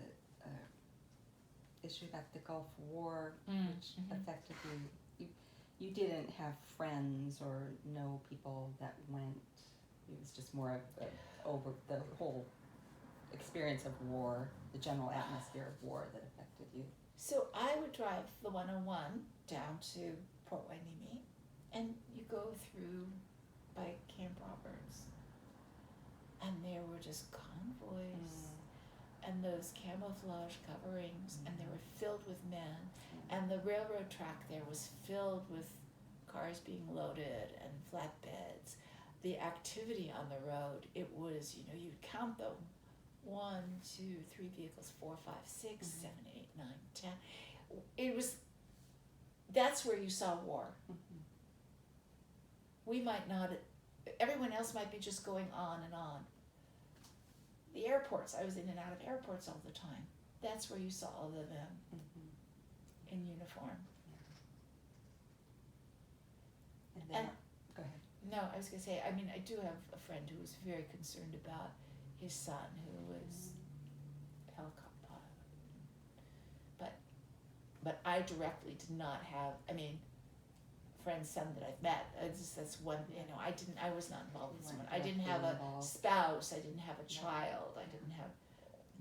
issue about the Gulf War, which affected you. You didn't have friends or know people that went. It was just more of over the whole experience of war, the general atmosphere of war that affected you. So I would drive the 101 down to Port Hueneme, and you go through by Camp Roberts, and there were just convoys and those camouflage coverings, and they were filled with men, and the railroad track there was filled with cars being loaded and flatbeds. The activity on the road, it was, you'd count them. 1, 2, 3 vehicles, 4, 5, 6, 7, 8, 9, 10. It was, that's where you saw war. We might not, everyone else might be just going on and on. The airports, I was in and out of airports all the time. That's where you saw all of them in uniform. And then, And- go ahead. No, I was going to say, I do have a friend who was very concerned about his son who was a helicopter pilot. But I directly did not have, friend's son that I've met, that's one, I was not involved with someone. I didn't have a spouse, I didn't have a child, I didn't have,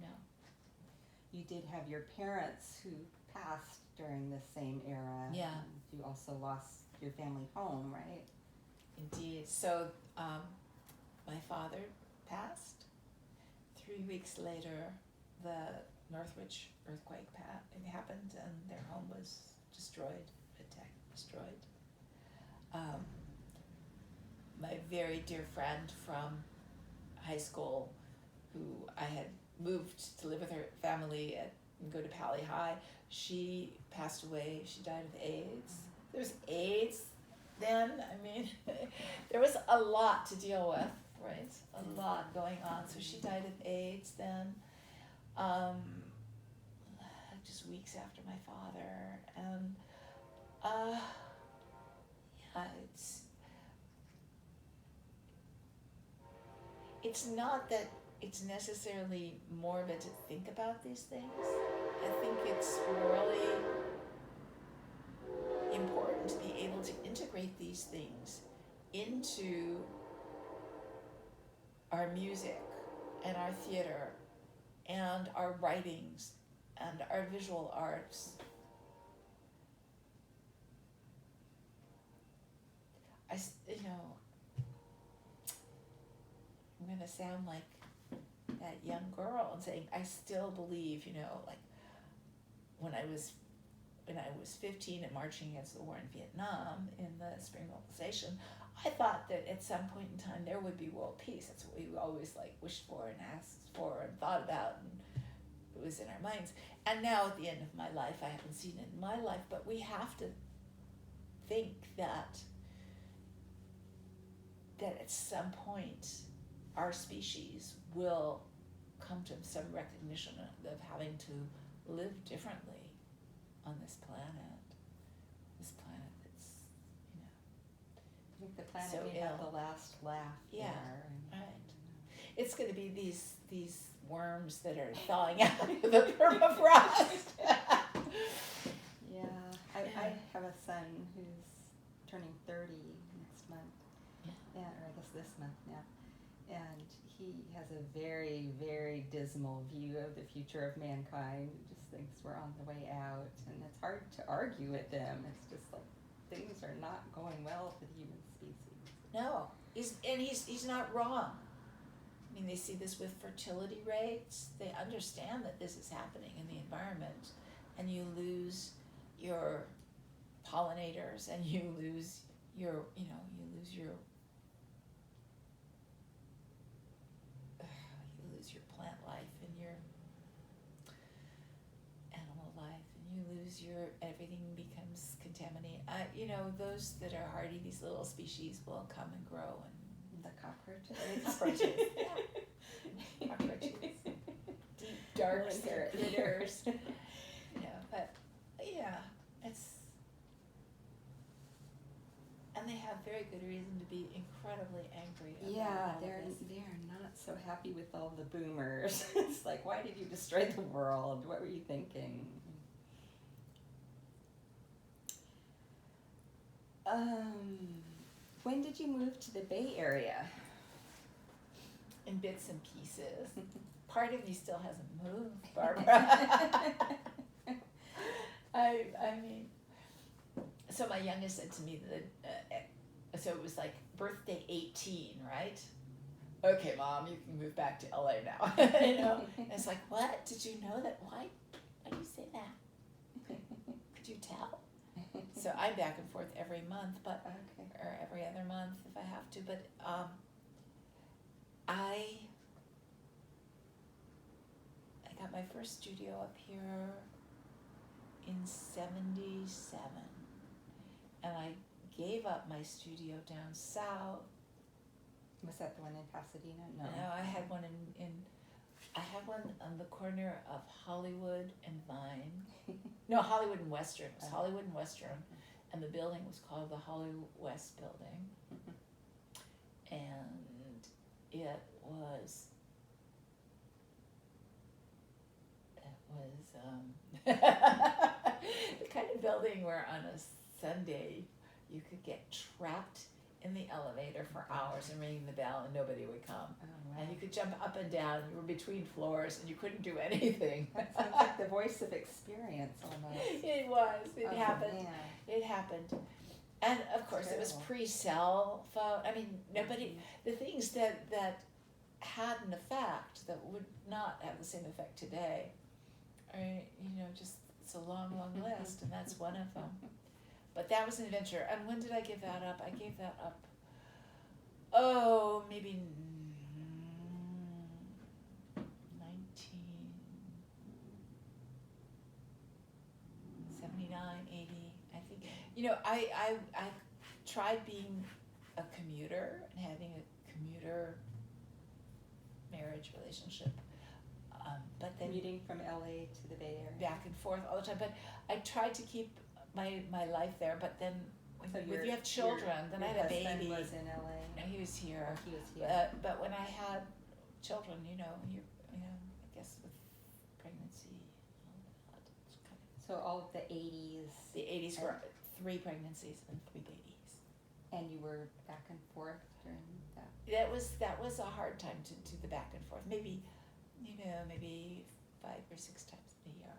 no. You did have your parents who passed during the same era. Yeah. And you also lost your family home, right? Indeed. So my father passed. 3 weeks later, the Northwich earthquake happened, and their home was destroyed, destroyed. My very dear friend from high school, who I had moved to live with her family and go to Pally High, she passed away. She died of AIDS. There was AIDS then. There was a lot to deal with, right? A lot going on. So she died of AIDS then, just weeks after my father. And it's not that it's necessarily morbid to think about these things. I think it's really important to be able to integrate these things into our music and our theater and our writings and our visual arts. I'm going to sound like that young girl and saying I still believe, like when I was 15 and marching against the war in Vietnam in the Spring Mobilization, I I thought that at some point in time there would be world peace. That's what we always like wished for and asked for and thought about, and it was in our minds. And now at the end of my life, I haven't seen it in my life, but we have to think that at some point our species will come to some recognition of having to live differently on this planet. This planet that's, I think the planet so may have ill. the last laugh Yeah, there. right. It's going to be these worms that are thawing out of the permafrost. Yeah, I have a son who's turning 30 next month, or I guess this month now, and he has a very, very dismal view of the future of mankind. He just thinks we're on the way out, and it's hard to argue with him. It's just like things are not going well for the human species. No, he's not wrong. I mean, they see this with fertility rates. They understand that this is happening in the environment, and you lose your pollinators, and you lose your plant life and your animal life, and you lose everything becomes contaminated. Those that are hardy, these little species will come and grow, and The cockroaches. cockroaches, yeah. Cockroaches, deep dark critters. But yeah, and they have very good reason to be incredibly angry about all They're of this. not so happy with all the boomers. It's like, why did you destroy the world? What were you thinking? When did you move to the Bay Area? In bits and pieces. Part of me still hasn't moved, Barbara. I mean, so my youngest said to me that, so it was like birthday 18, right? Okay, Mom, you can move back to LA now. And it's like, what? Did you know that? Why do you say that? Could you tell? So I'm back and forth every month, but or every other month if I have to. But I got my first studio up here in '77, and I gave up my studio down south. Was that the one in Pasadena? No. No, I had one I had one on the corner of Hollywood and Vine. No, Hollywood and Western. It was Hollywood and Western, and the building was called the Hollywood West Building. And it was the kind of building where on a Sunday you could get trapped in the elevator for hours and ringing the bell and nobody would come. Oh, wow. And you could jump up and down, you were between floors and you couldn't do anything. That sounds like the voice of experience almost. It was, it happened. Man. It happened. And of course it was pre-cell phone. I mean, nobody, the things that had an effect that would not have the same effect today are, just, it's a long, long list, and that's one of them. But that was an adventure. And when did I give that up? I gave that up, maybe 1979, 80, I think. I tried being a commuter and having a commuter marriage relationship, but then Commuting from LA to the Bay Area. back and forth all the time. But I tried to keep my life there, but then when you have children, then I had a baby. Your husband was in LA. No, he was here. He was here. But when I had children, I guess with pregnancy, all that, it's kind of. So all of the 80s. The 80s were 3 pregnancies and 3 babies. And you were back and forth during that. That was a hard time to do the back and forth. Maybe 5 or 6 times a year.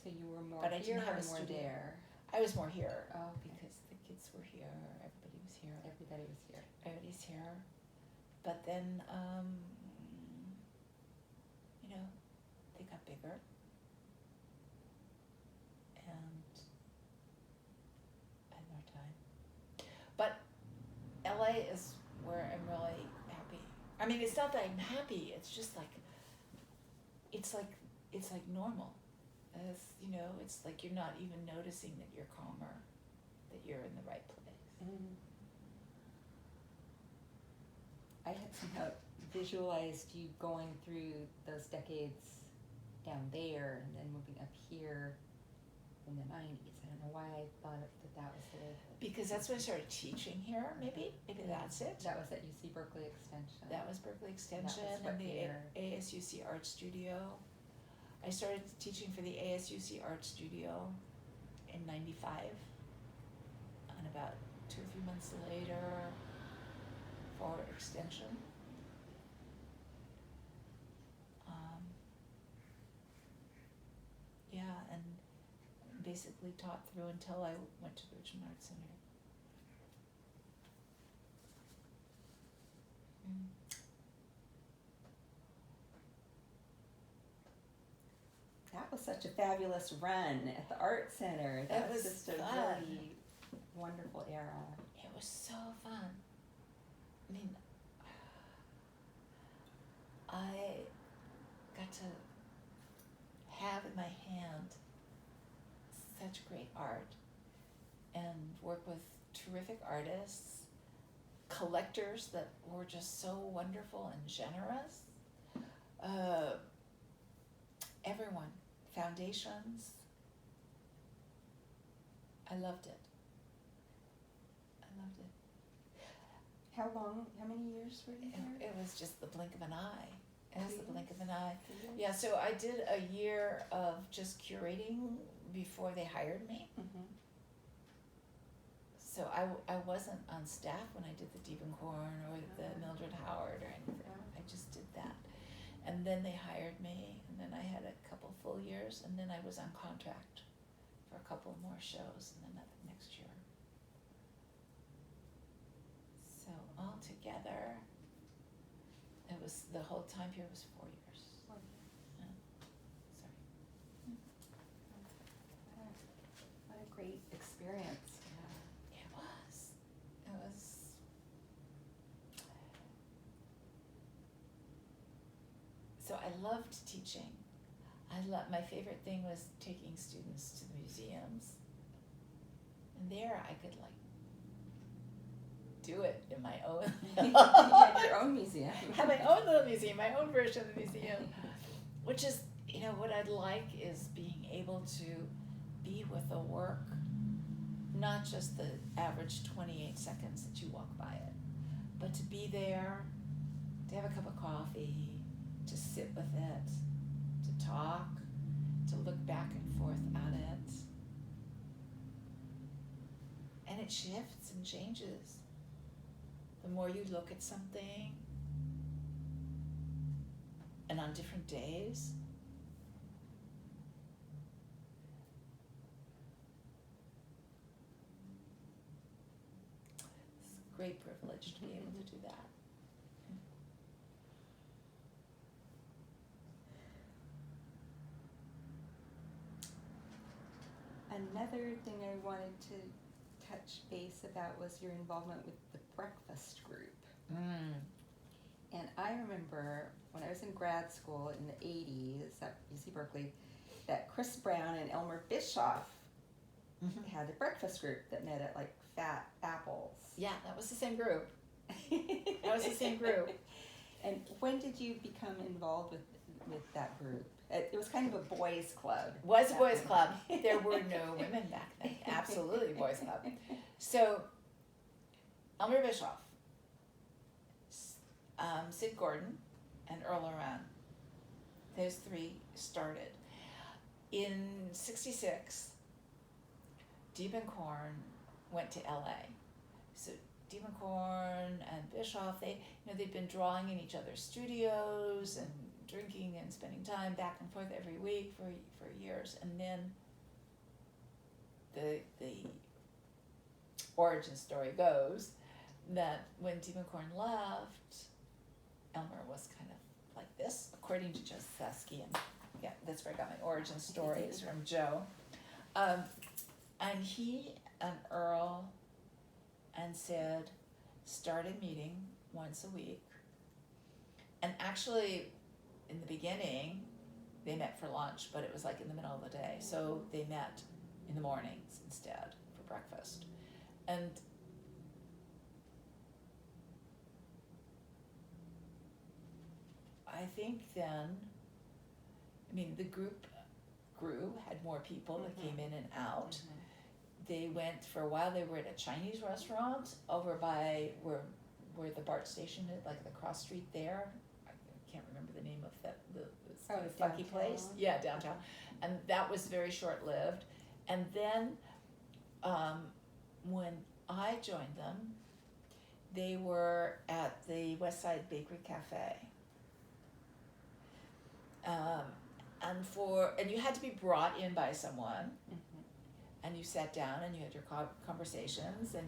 So you were more But I here didn't have or a more studio. there? I was more here. Oh, okay. Because the kids were here. Everybody was here. Everybody was here. Everybody's here. But then, they got bigger. And I had more time. But LA where I'm really happy. I mean, it's not that I'm happy. It's just like, it's like normal. As you know, it's like you're not even noticing that you're calmer, that you're in the right place. I had somehow visualized you going through those decades down there and then moving up here in the 90s. I don't know why I thought that was it. Because that's when I started teaching here, maybe that's it. That was at UC Berkeley Extension. That was Berkeley Extension what and the year? ASUC Art Studio. I started teaching for the ASUC Art Studio in 95. And about 2 or 3 months later for Extension. Yeah, and basically taught through until I went to the Richmond Art Center. That was such a fabulous run at the Art Center. That was just a fun. really wonderful era. It was so fun. I mean, I got to have in my hand such great art and work with terrific artists, collectors that were just so wonderful and generous. Everyone, foundations. I loved it. How many years were you there? It was just the blink of an eye. It was the blink of an eye. Yeah, so I did a year of just curating before they hired me. Mm-hmm. So I wasn't on staff when I did the Diebenkorn or the Mildred Howard or anything. I just did that. And then they hired me, and then I had a couple full years, and then I was on contract for a couple more shows, and then the next year. So altogether, it was, the whole time period was 4 years. Yeah. Sorry. What a great experience. It was. So I loved teaching. My favorite thing was taking students to the museums. And there I could do it in my own. You had your own museum. Have my own little museum, my own version of the museum. Which is, what I'd like is being able to be with a work, not just the average 28 seconds that you walk by it, but to be there, to have a cup of coffee, to sit with it, to talk, to look back and forth at it. And it shifts and changes. The more you look at something, and on different days, it's a great privilege to be able to do that. Another thing I wanted to touch base about was your involvement with the breakfast group. And I remember when I was in grad school in the 80s at UC Berkeley, that Chris Brown and Elmer Bischoff had a breakfast group that met at Fat Apples. Yeah, that was the same group. And when did you become involved with that group? It was kind of a boys' club. Was a boys' club. There were no women back then. Absolutely boys' club. So, Elmer Bischoff, Sid Gordon, and Earl Oran, those three started. In '66, Diebenkorn went to LA. So Diebenkorn and Bischoff, they'd been drawing in each other's studios and drinking and spending time back and forth every week for years. And then the origin story goes that when Diebenkorn left, Elmer was kind of like this, according to Joe Sasky, and yeah, that's where I got my origin stories from Joe. And he and Earl and Sid started meeting once a week. And actually, in the beginning, they met for lunch, but it was like in the middle of the day. So they met in the mornings instead for breakfast. And I think then, I mean, the group grew, had more people that came in and out. They went, for a while, they were at a Chinese restaurant over by where the BART station is, like the cross street there. I can't remember the name of that, the funky place. Yeah, downtown. And that was very short-lived. And then when I joined them, they were at the West Side Bakery Cafe. And you had to be brought in by someone, and you sat down and you had your conversations, and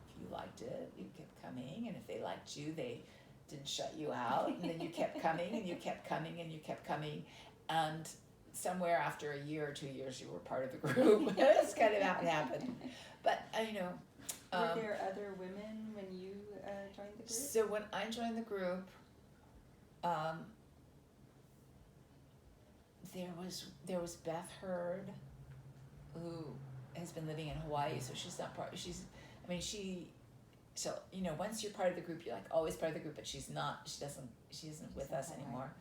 if you liked it, you kept coming, and if they liked you, they didn't shut you out, and then you kept coming, and you kept coming, and you kept coming, and somewhere after a year or 2 years, you were part of the group. That's kind of how it happened. But were there other women when you joined the group? So when I joined the group, there was Beth Hurd, who has been living in Hawaii, so she's not part. So once you're part of the group, you're like always part of the group, but she isn't with us anymore.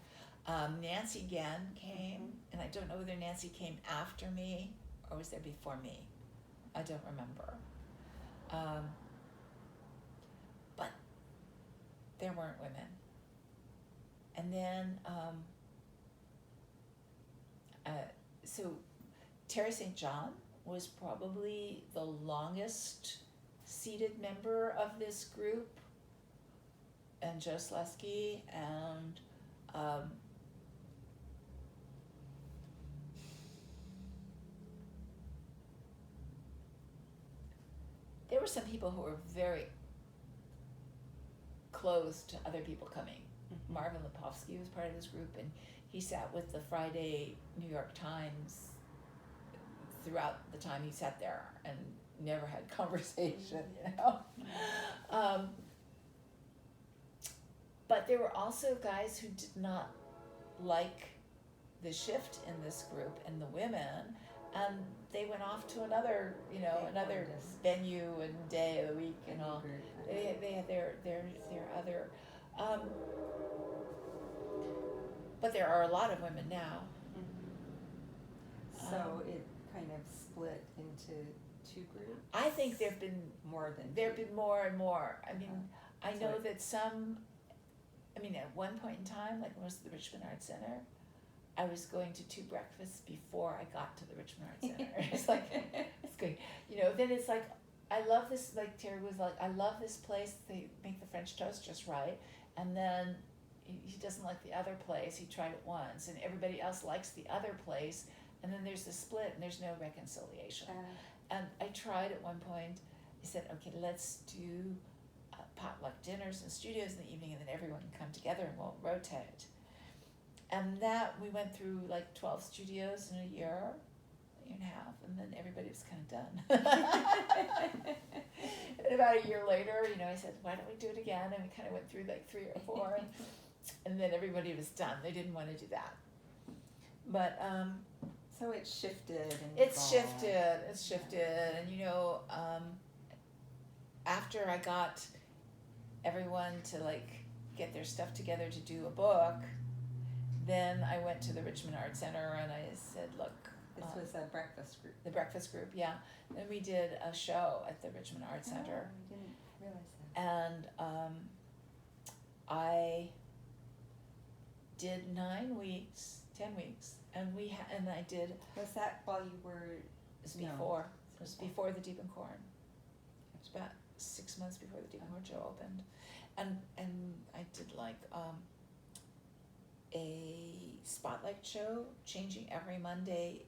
Nancy Gann came, and I don't know whether Nancy came after me or was there before me. I don't remember. But there weren't women. And then, so Terry St. John was probably the longest seated member of this group, and Joe Slesky, and there were some people who were very close to other people coming. Marvin Lipovsky was part of this group, and he sat with the Friday New York Times throughout the time he sat there and never had conversation, But there were also guys who did not like the shift in this group and the women, and they went off to another venue and day of the week and all. They had their other. But there are a lot of women now. So it kind of split into two groups? I think there've been more than there've been more and more. I mean, I know So that some. I mean, at one point in time, like most of the Richmond Arts Center, I was going to 2 breakfasts before I got to the Richmond Arts Center. It's like, it's good. Then it's like, I love this, like Terry was like, I love this place. They make the French toast just right. And then he doesn't like the other place. He tried it once, and everybody else likes the other place. And then there's the split, and there's no reconciliation. And I tried at one point. I said, okay, let's do potluck dinners and studios in the evening, and then everyone can come together and we'll rotate. And that, we went through like 12 studios in a year and a half, and then everybody was kind of done. And about a year later, I said, why don't we do it again? And we kind of went through like 3 or 4, and then everybody was done. They didn't want to do that. But so it shifted. And it's shifted, and after I got everyone to like get their stuff together to do a book, then I went to the Richmond Arts Center and I said, look, this was a breakfast group. The breakfast group, yeah. Then we did a show at the Richmond Arts Center. I didn't realize that. And I did 9 weeks, 10 weeks, and I did. Was that while you were? It was before. It was before the Deep and Corn. It was about 6 months before the Deep and Corn show opened, and I did like a spotlight show, changing every Monday.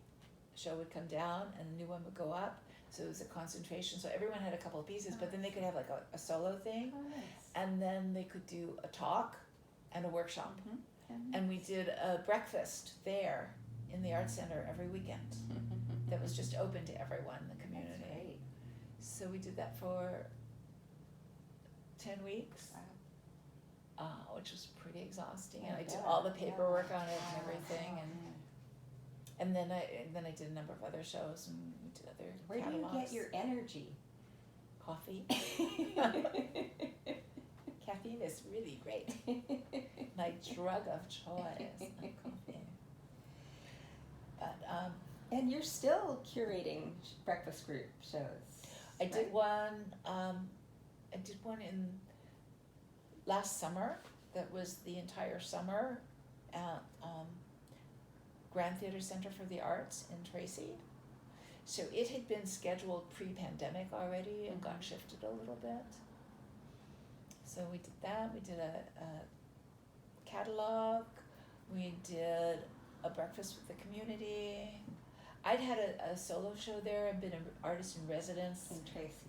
Show would come down and a new one would go up. So it was a concentration. So everyone had a couple of pieces, but then they could have like a solo thing, and then they could do a talk and a workshop. And we did a breakfast there in the Arts Center every weekend that was just open to everyone in the community. That's great. So we did that for 10 weeks, Wow. which was pretty exhausting. I And I did bet, all the paperwork yeah. on it and everything, and then I did a number of other shows and we did other Where catalogs. do you get your energy? Coffee. Caffeine is really great. My drug of choice, coffee. But And you're still curating breakfast group shows. I right? did one. I did one in last summer. That was the entire summer at Grand Theatre Center for the Arts in Tracy. So it had been scheduled pre-pandemic already and got shifted a little bit. So we did that. We did a catalog. We did a breakfast with the community. I'd had a solo show there. I'd been an artist in residence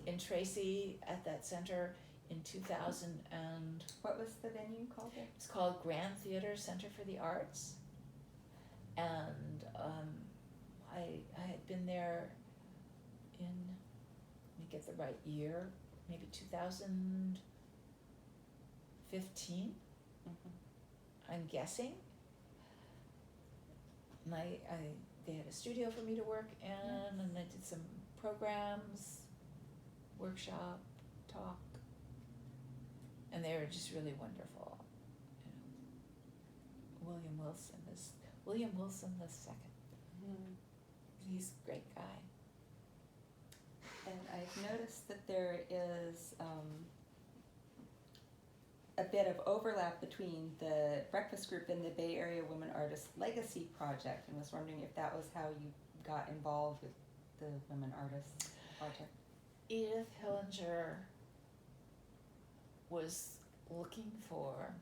in Tracy at that center in 2000 and What was the venue called? it's called Grand Theatre Center for the Arts. And I had been there in, let me get the right year, maybe 2015, I'm guessing. And they had a studio for me to work in, and I did some programs, workshop, talk, and they were just really wonderful. You know, William Wilson the second. He's a great guy. And I've noticed that there is a bit of overlap between the breakfast group and the Bay Area Women Artists Legacy Project, and was wondering if that was how you got involved with the Women Artists Project. Edith Hillinger was looking for,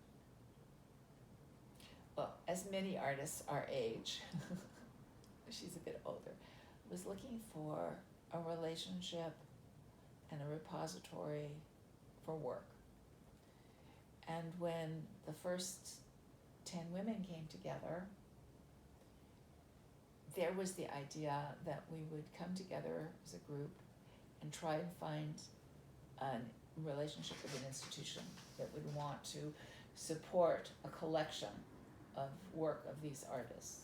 well, as many artists our age, she's a bit older, was looking for a relationship and a repository for work. And when the first 10 women came together, there was the idea that we would come together as a group and try and find a relationship with an institution that would want to support a collection of work of these artists.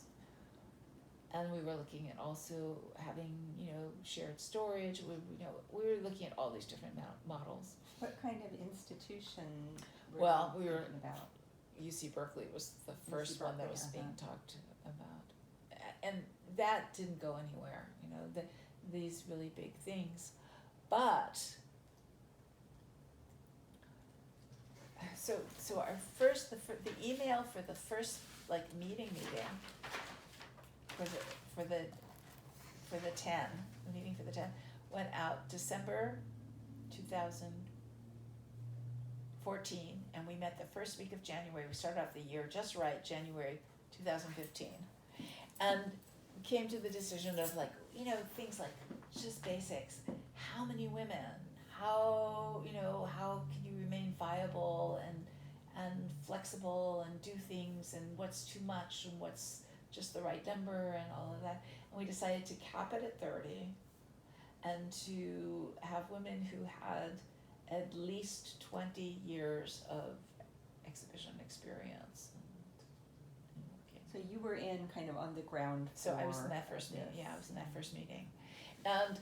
And we were looking at also having, shared storage. We were looking at all these different models. What kind of institution were Well, you we were thinking about? UC Berkeley was the first one that Berkeley, was being talked about, and that didn't go anywhere. These really big things, but so our first the email for the first meeting for the 10, the meeting for the 10 went out December 2014, and we met the first week of January. We started off the year just right, January 2015, and came to the decision of things like just basics. How many women? How can you remain viable and flexible and do things, and what's too much and what's just the right number and all of that. And we decided to cap it at 30 and to have women who had at least 20 years of exhibition experience and working. So you were in kind of on the ground floor. So I was in that first meeting. Yeah, I was in that first meeting. And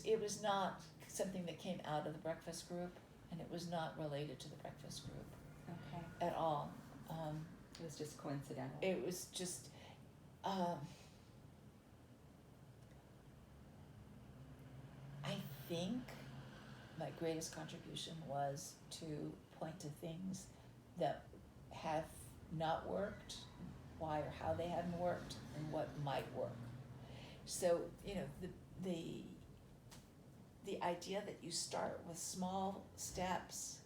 it was not something that came out of the breakfast group, and it was not related to the breakfast group at all. It was just coincidental. It was just I think my greatest contribution was to point to things that have not worked, why or how they hadn't worked, and what might work. So, the idea that you start with small steps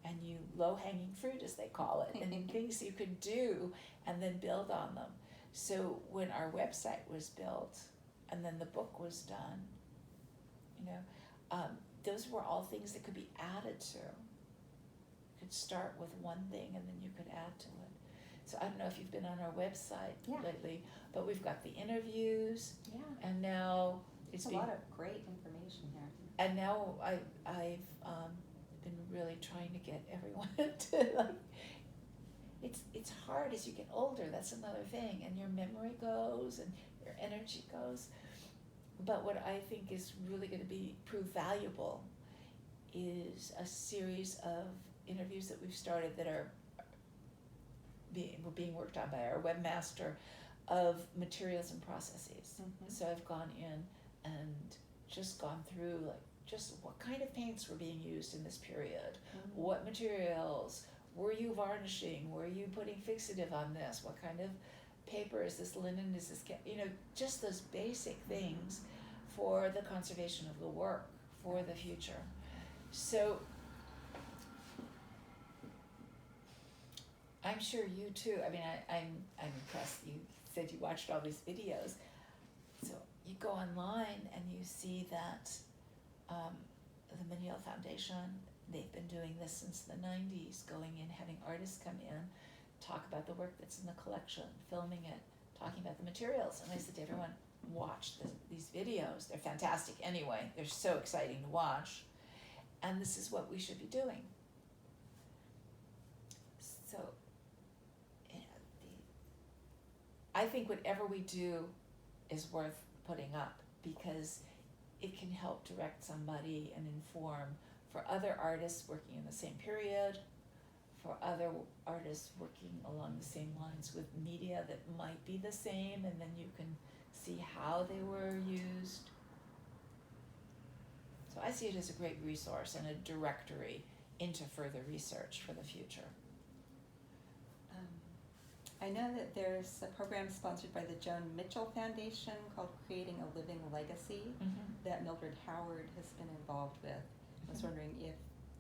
and you low-hanging fruit, as they call it, and things you could do and then build on them. So when our website was built and then the book was done, those were all things that could be added to. You could start with one thing and then you could add to it. So I don't know if you've been on our website lately, but we've got the interviews, and now it's a being, lot of great information here. and now I've been really trying to get everyone to like, it's hard as you get older, that's another thing, and your memory goes and your energy goes. But what I think is really going to prove valuable is a series of interviews that we've started that are being worked on by our webmaster of materials and processes. Mhm. So I've gone in and just gone through like just what kind of paints were being used in this period, Mhm. what materials, were you varnishing, were you putting fixative on this, what kind of paper, is this linen, is this, just those basic things for the conservation of the work for the future. So I'm sure you too, I mean, I'm impressed, you said you watched all these videos. So you go online and you see that the Menil Foundation, they've been doing this since the 90s, going in, having artists come in, talk about the work that's in the collection, filming it, talking about the materials. And I said to everyone, watch these videos. They're fantastic anyway. They're so exciting to watch. And this is what we should be doing. So, I think whatever we do is worth putting up because it can help direct somebody and inform for other artists working in the same period, for other artists working along the same lines with media that might be the same, and then you can see how they were used. So I see it as a great resource and a directory into further research for the future. I know that there's a program sponsored by the Joan Mitchell Foundation called Creating a Living Legacy that Mildred Howard has been involved with. I was wondering if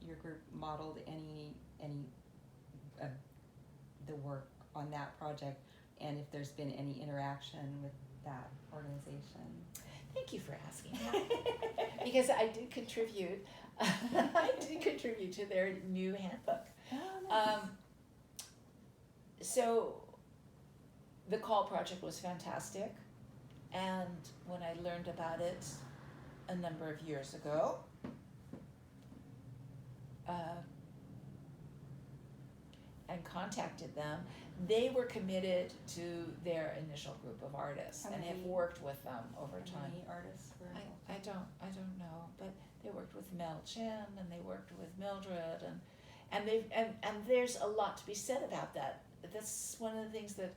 your group modeled any of the work on that project, and if there's been any interaction with that organization. Thank you for asking that. Because I did contribute. I did contribute to their new handbook. Oh, nice. So the Call project was fantastic, and when I learned about it a number of years ago, and contacted them, they were committed to their initial group of artists and have worked with them over How time. many artists were involved? I don't know, but they worked with Mel Chin and they worked with Mildred, and there's a lot to be said about that. That's one of the things that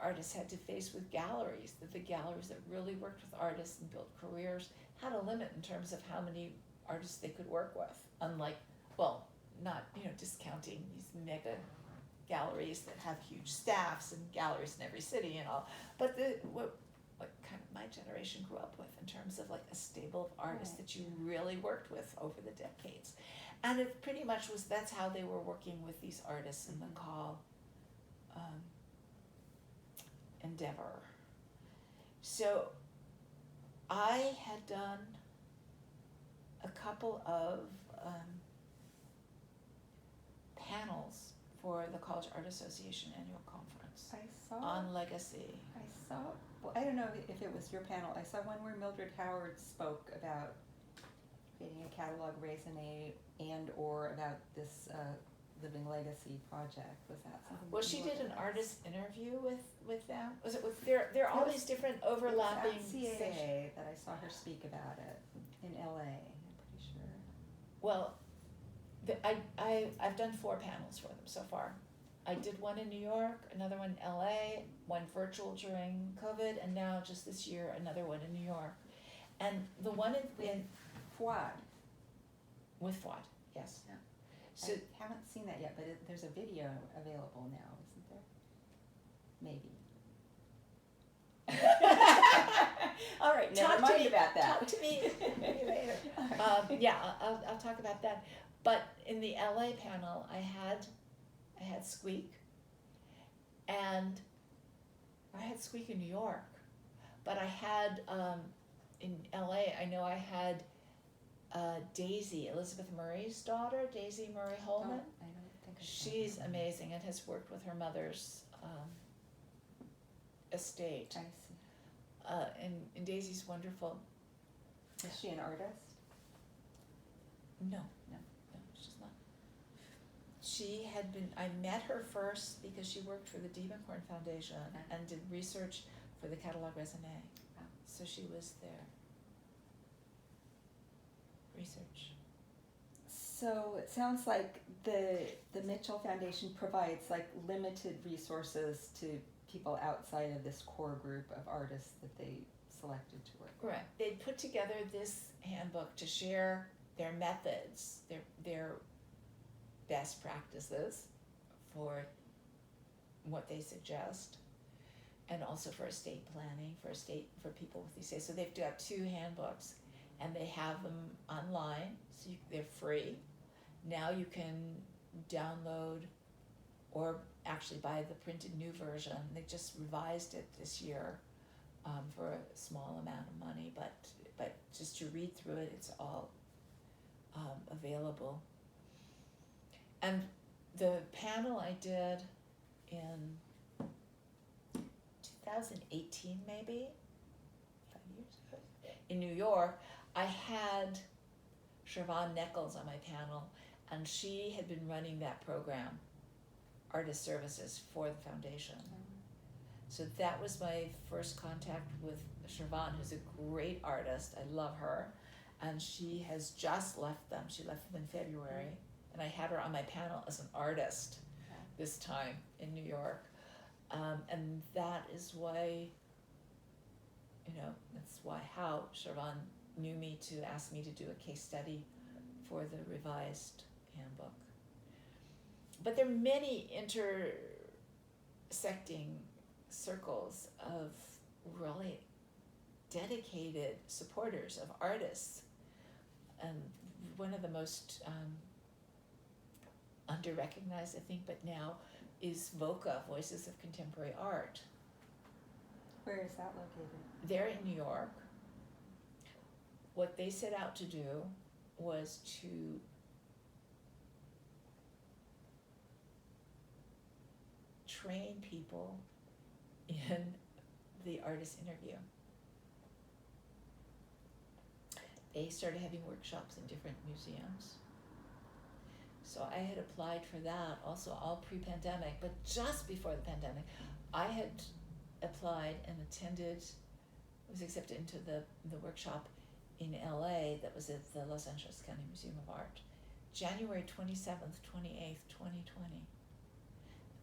artists had to face with galleries, that the galleries that really worked with artists and built careers had a limit in terms of how many artists they could work with, unlike, well, not discounting these mega galleries that have huge staffs and galleries in every city and all, but what kind of my generation grew up with in terms of like a stable of artists that you really worked with over the decades. And it pretty much was, that's how they were working with these artists in the Call endeavor. So I had done a couple of panels for the College Art Association annual conference I saw. on legacy. Well, I don't know if it was your panel. I saw one where Mildred Howard spoke about creating a catalog raisonné and/or about this Living Legacy project. Was that something? Well, she did an artist interview with them. Was it with there are all these different overlapping It was at CAA that I saw her speak about it in LA. I'm pretty sure. Well, I've done 4 panels for them so far. I did one in New York, another one in LA, one virtual during COVID, and now just this year another one in New York. And the one in Fuad. with Fuad, yes. Yeah. So I haven't seen that yet, but there's a video available now, isn't there? Maybe. All right, never mind about that. Talk to me later. Yeah, I'll talk about that. But in the LA panel, I had Squeak, and I had Squeak in New York, but I had in LA. I know I had Daisy, Elizabeth Murray's daughter, Daisy Murray Holman. I don't think She's amazing and has worked with her mother's estate. I see. and Daisy's wonderful. Is she an artist? No, she's not. She had been, I met her first because she worked for the Diebenkorn Foundation and did research for the Catalogue Raisonné. Oh. So she was there. Research. So it sounds like the Mitchell Foundation provides like limited resources to people outside of this core group of artists that they selected to work with. Right. They put together this handbook to share their methods, their best practices for what they suggest, and also for estate planning, for people with these. So they've got 2 handbooks, and they have them online, so they're free. Now you can download or actually buy the printed new version. They just revised it this year for a small amount of money, but just to read through it, it's all available. And the panel I did in 2018, maybe 5 years ago, in New York, I had Siobhan Nichols on my panel, and she had been running that program, Artist Services, for the foundation. So that was my first contact with Siobhan, who's a great artist. I love her. And she has just left them. She left them in February. And I had her on my panel as an artist this time in New York. And that is why, how Siobhan knew me to ask me to do a case study for the revised handbook. But there are many intersecting circles of really dedicated supporters of artists. And one of the most under-recognized, I think, but now is VOCA, Voices of Contemporary Art. Where is that located? They're in New York. What they set out to do was to train people in the artist interview. They started having workshops in different museums. So I had applied for that, also all pre-pandemic, but just before the pandemic, I had applied and attended, was accepted into the workshop in LA that was at the Los Angeles County Museum of Art, January 27th, 28th, 2020,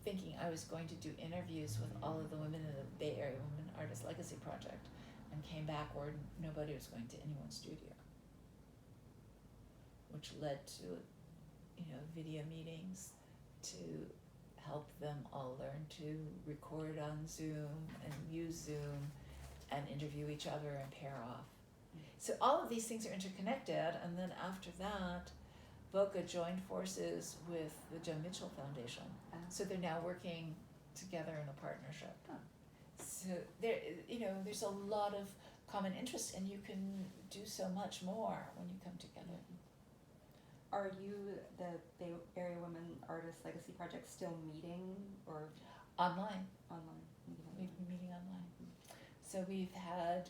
thinking I was going to do interviews with all of the women in the Bay Area Women Artist Legacy Project, and came back word nobody was going to anyone's studio, which led to video meetings to help them all learn to record on Zoom and use Zoom and interview each other and pair off. So all of these things are interconnected, and then after that, VOCA joined forces with the Joe Mitchell Foundation. So they're now working together in a partnership. So there's a lot of common interest, and you can do so much more when you come together. Are you, the Bay Area Women Artist Legacy Project, still meeting or? Online. Online. We've been meeting online. So we've had,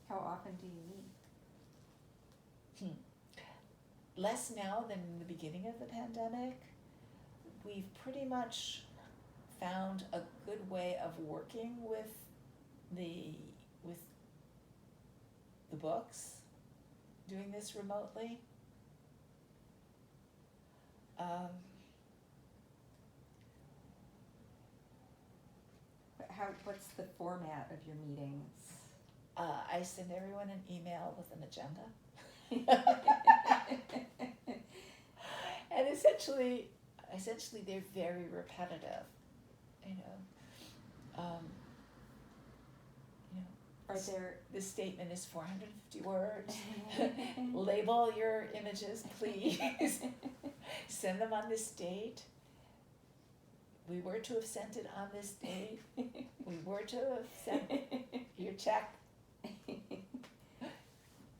how often do you meet? Less now than in the beginning of the pandemic. We've pretty much found a good way of working with the books, doing this remotely. What's the format of your meetings? I send everyone an email with an agenda. And essentially they're very repetitive, Are there? This statement is 450 words. Label your images, please. Send them on this date. We were to have sent it on this date. We were to have sent your check.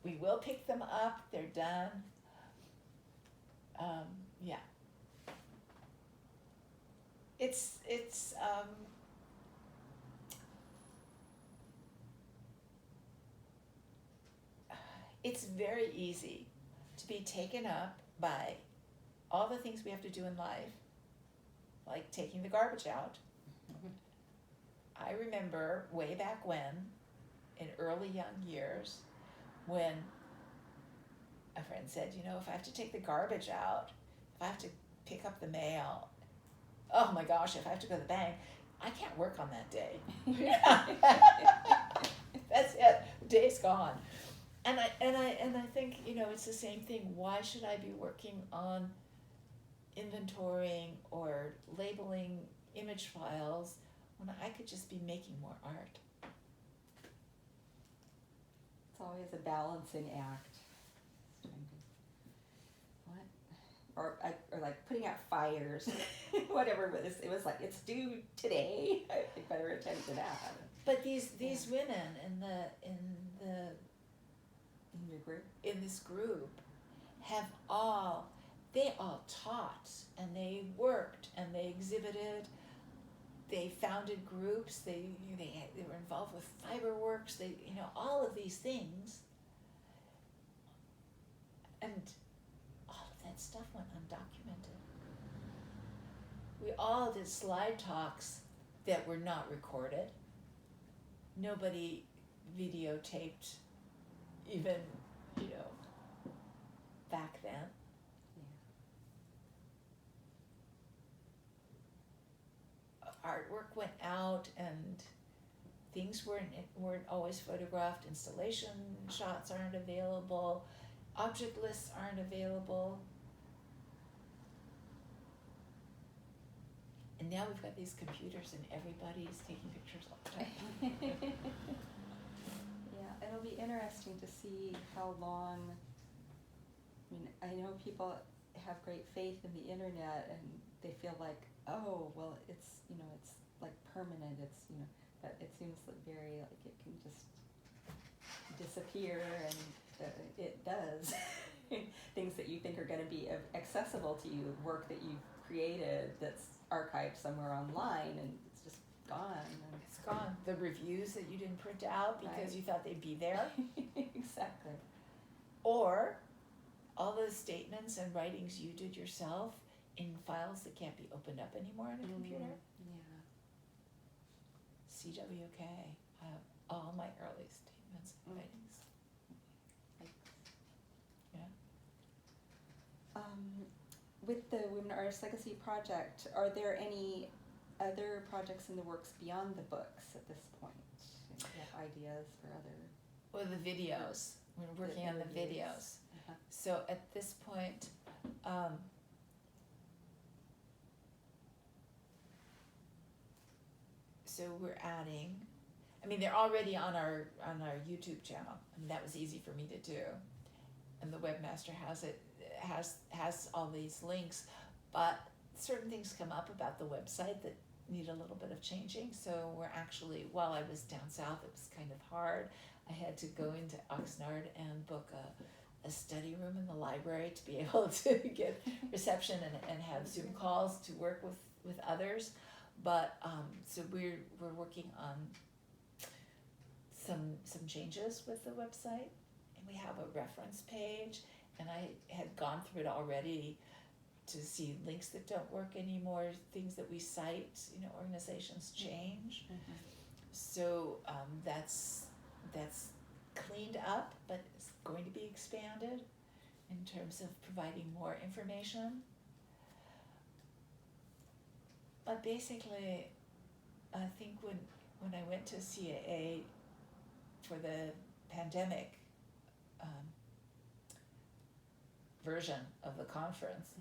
We will pick them up. They're done. Yeah. it's very easy to be taken up by all the things we have to do in life, like taking the garbage out. I remember way back when, in early young years, when a friend said, you know, if I have to take the garbage out, if I have to pick up the mail, oh my gosh, if I have to go to the bank, I can't work on that day. That's it. The day's gone. And I think, you know, it's the same thing. Why should I be working on inventorying or labeling image files when I could just be making more art? It's always a balancing act. Or like putting out fires, whatever it was like, it's due today. I better attend to that. But these women in your group, in this group, they all taught, and they worked, and they exhibited. They founded groups. They were involved with Fiberworks. They, you know, all of these things, and that stuff went undocumented. We all did slide talks that were not recorded. Nobody videotaped, even, you know, back then. Yeah. Artwork went out, and things weren't always photographed. Installation shots aren't available. Object lists aren't available. And now we've got these computers and everybody's taking pictures all the time. Yeah, it'll be interesting to see how long, I mean, I know people have great faith in the internet and they feel like, oh, well, it's, you know, it's like permanent, it's, you know, but it seems like very, like it can just disappear, and it does. Things that you think are going to be accessible to you, work that you've created that's archived somewhere online, and it's just gone. It's gone. The reviews that you didn't print out because Right. you thought they'd be there. Exactly. Or all those statements and writings you did yourself in files that can't be opened up anymore on a computer. Yeah. CWK. I have all my early statements and writings. With the Women Artists Legacy Project, are there any other projects in the works beyond the books at this point? Do you have ideas for other? Well, the videos. We're working on the videos. Uh-huh. So at this point, so we're adding. I mean, they're already on our YouTube channel. I mean, that was easy for me to do, and the webmaster has it. Has all these links, but certain things come up about the website that need a little bit of changing. So we're actually, while I was down south, it was kind of hard. I had to go into Oxnard and book a study room in the library to be able to get reception and have Zoom calls to work with others. But so we're working on some changes with the website, and we have a reference page. And I had gone through it already to see links that don't work anymore, things that we cite, you know, organizations change. Mm-hmm. So that's cleaned up, but it's going to be expanded in terms of providing more information. But basically, I think when I went to CAA for the pandemic, version of the conference,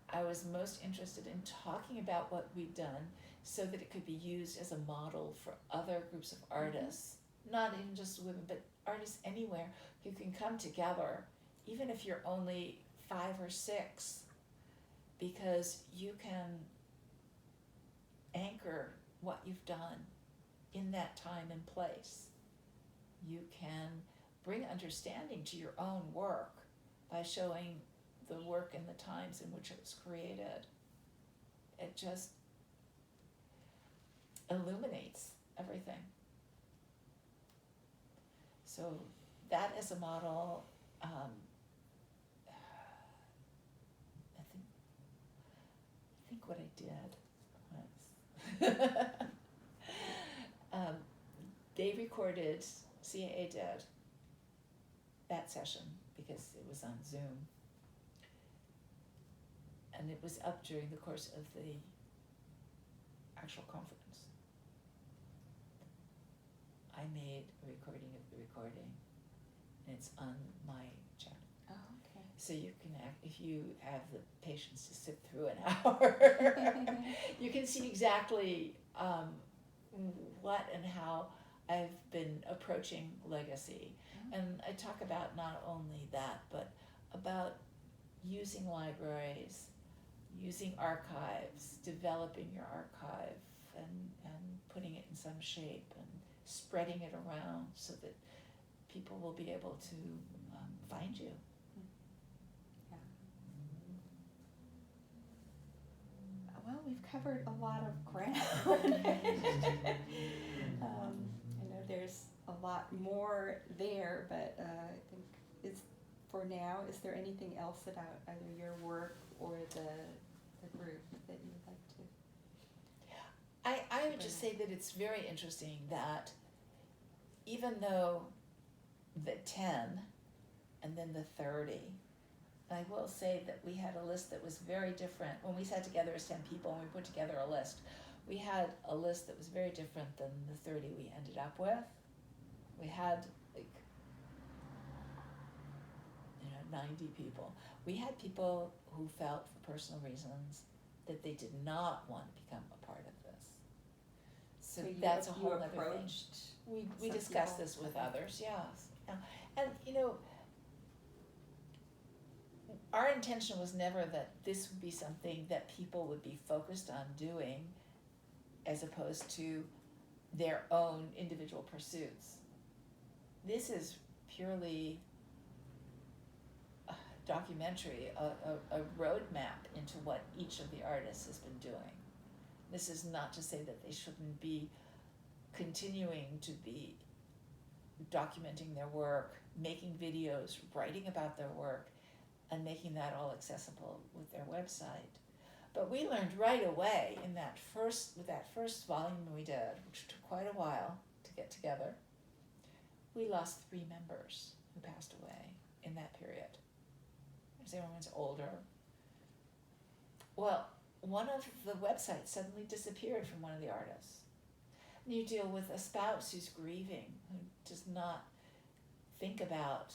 I was most interested in talking about what we'd done so that it could be used as a model for other groups of artists, not even just women, but artists anywhere who can come together, even if you're only 5 or 6, because you can anchor what you've done in that time and place. You can bring understanding to your own work by showing the work and the times in which it was created. It just illuminates everything. So that as a model, I think what I did was they recorded, CAA did, that session because it was on Zoom. And it was up during the course of the actual conference. I made a recording of the recording, and it's on my channel. Oh, okay. So you can if you have the patience to sit through an hour, you can see exactly what and how I've been approaching legacy. And I talk about not only that, but about using libraries, using archives, developing your archive, and putting it in some shape and spreading it around so that people will be able to find you. Yeah. Well, we've covered a lot of ground. I know there's a lot more there, but I think is there anything else about either your work or the group that you would like to? I would just say that it's very interesting that even though the 10 and then the 30, I will say that we had a list that was very different. When we sat together as 10 people and we put together a list, we had a list that was very different than the 30 we ended up with. We had 90 people. We had people who felt for personal reasons that they did not want to become a part of this. So that's a whole other thing. We discussed this with others, yes. Yeah. And our intention was never that this would be something that people would be focused on doing as opposed to their own individual pursuits. This is purely a documentary, a roadmap into what each of the artists has been doing. This is not to say that they shouldn't be continuing to be documenting their work, making videos, writing about their work, and making that all accessible with their website. But we learned right away with that first volume we did, which took quite a while to get together, we lost 3 members who passed away in that period. Because everyone's older. Well, one of the websites suddenly disappeared from one of the artists. And you deal with a spouse who's grieving, who does not think about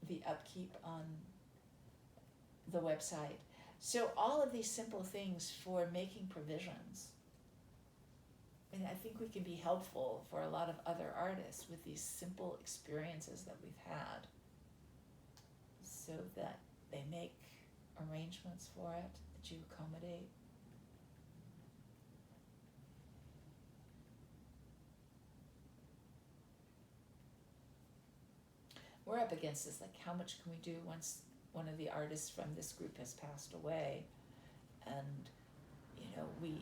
the upkeep on the website. So all of these simple things for making provisions. And I think we can be helpful for a lot of other artists with these simple experiences that we've had so that they make arrangements for it, that you accommodate. We're up against this, like how much can we do once one of the artists from this group has passed away, and we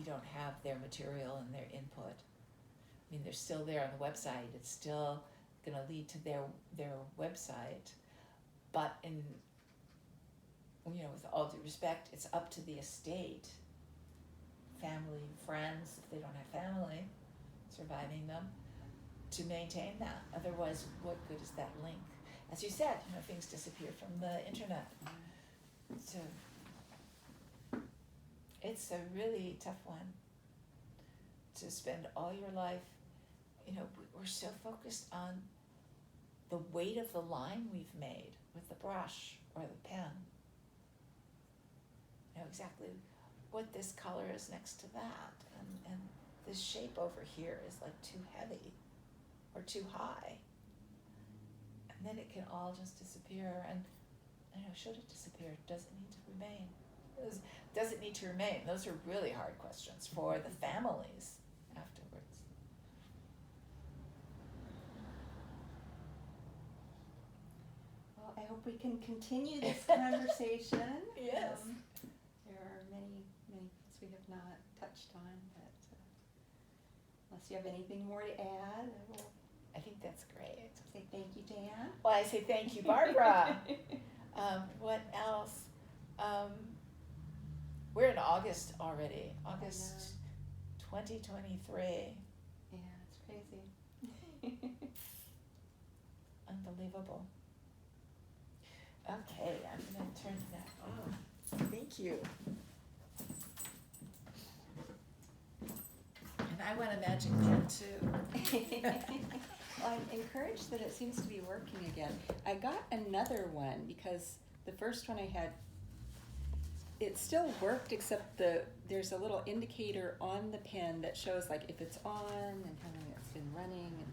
don't have their material and their input. I mean, they're still there on the website. It's still going to lead to their website, but with all due respect, it's up to the estate, family, friends, if they don't have family surviving them, to maintain that. Otherwise, what good is that link? As you said, things disappear from the internet. So it's a really tough one to spend all your life. We're so focused on the weight of the line we've made with the brush or the pen. Exactly what this color is next to that, and this shape over here is like too heavy or too high. And then it can all just disappear. And should it disappear? Does it need to remain? Does it need to remain? Those are really hard questions for the families afterwards. Well, I hope we can continue this conversation. Yes. There are many things we have not touched on, but unless you have anything more to add, I will I think that's great. say thank you, Jan. Well, I say thank you, Barbara. What else? We're in August already. August 2023. Yeah, it's crazy. Unbelievable. Okay, I'm going to turn that off. Thank you. And I want a magic pen too. Well, I'm encouraged that it seems to be working again. I got another one because the first one I had, it still worked, except there's a little indicator on the pen that shows like if it's on and how long it's been running and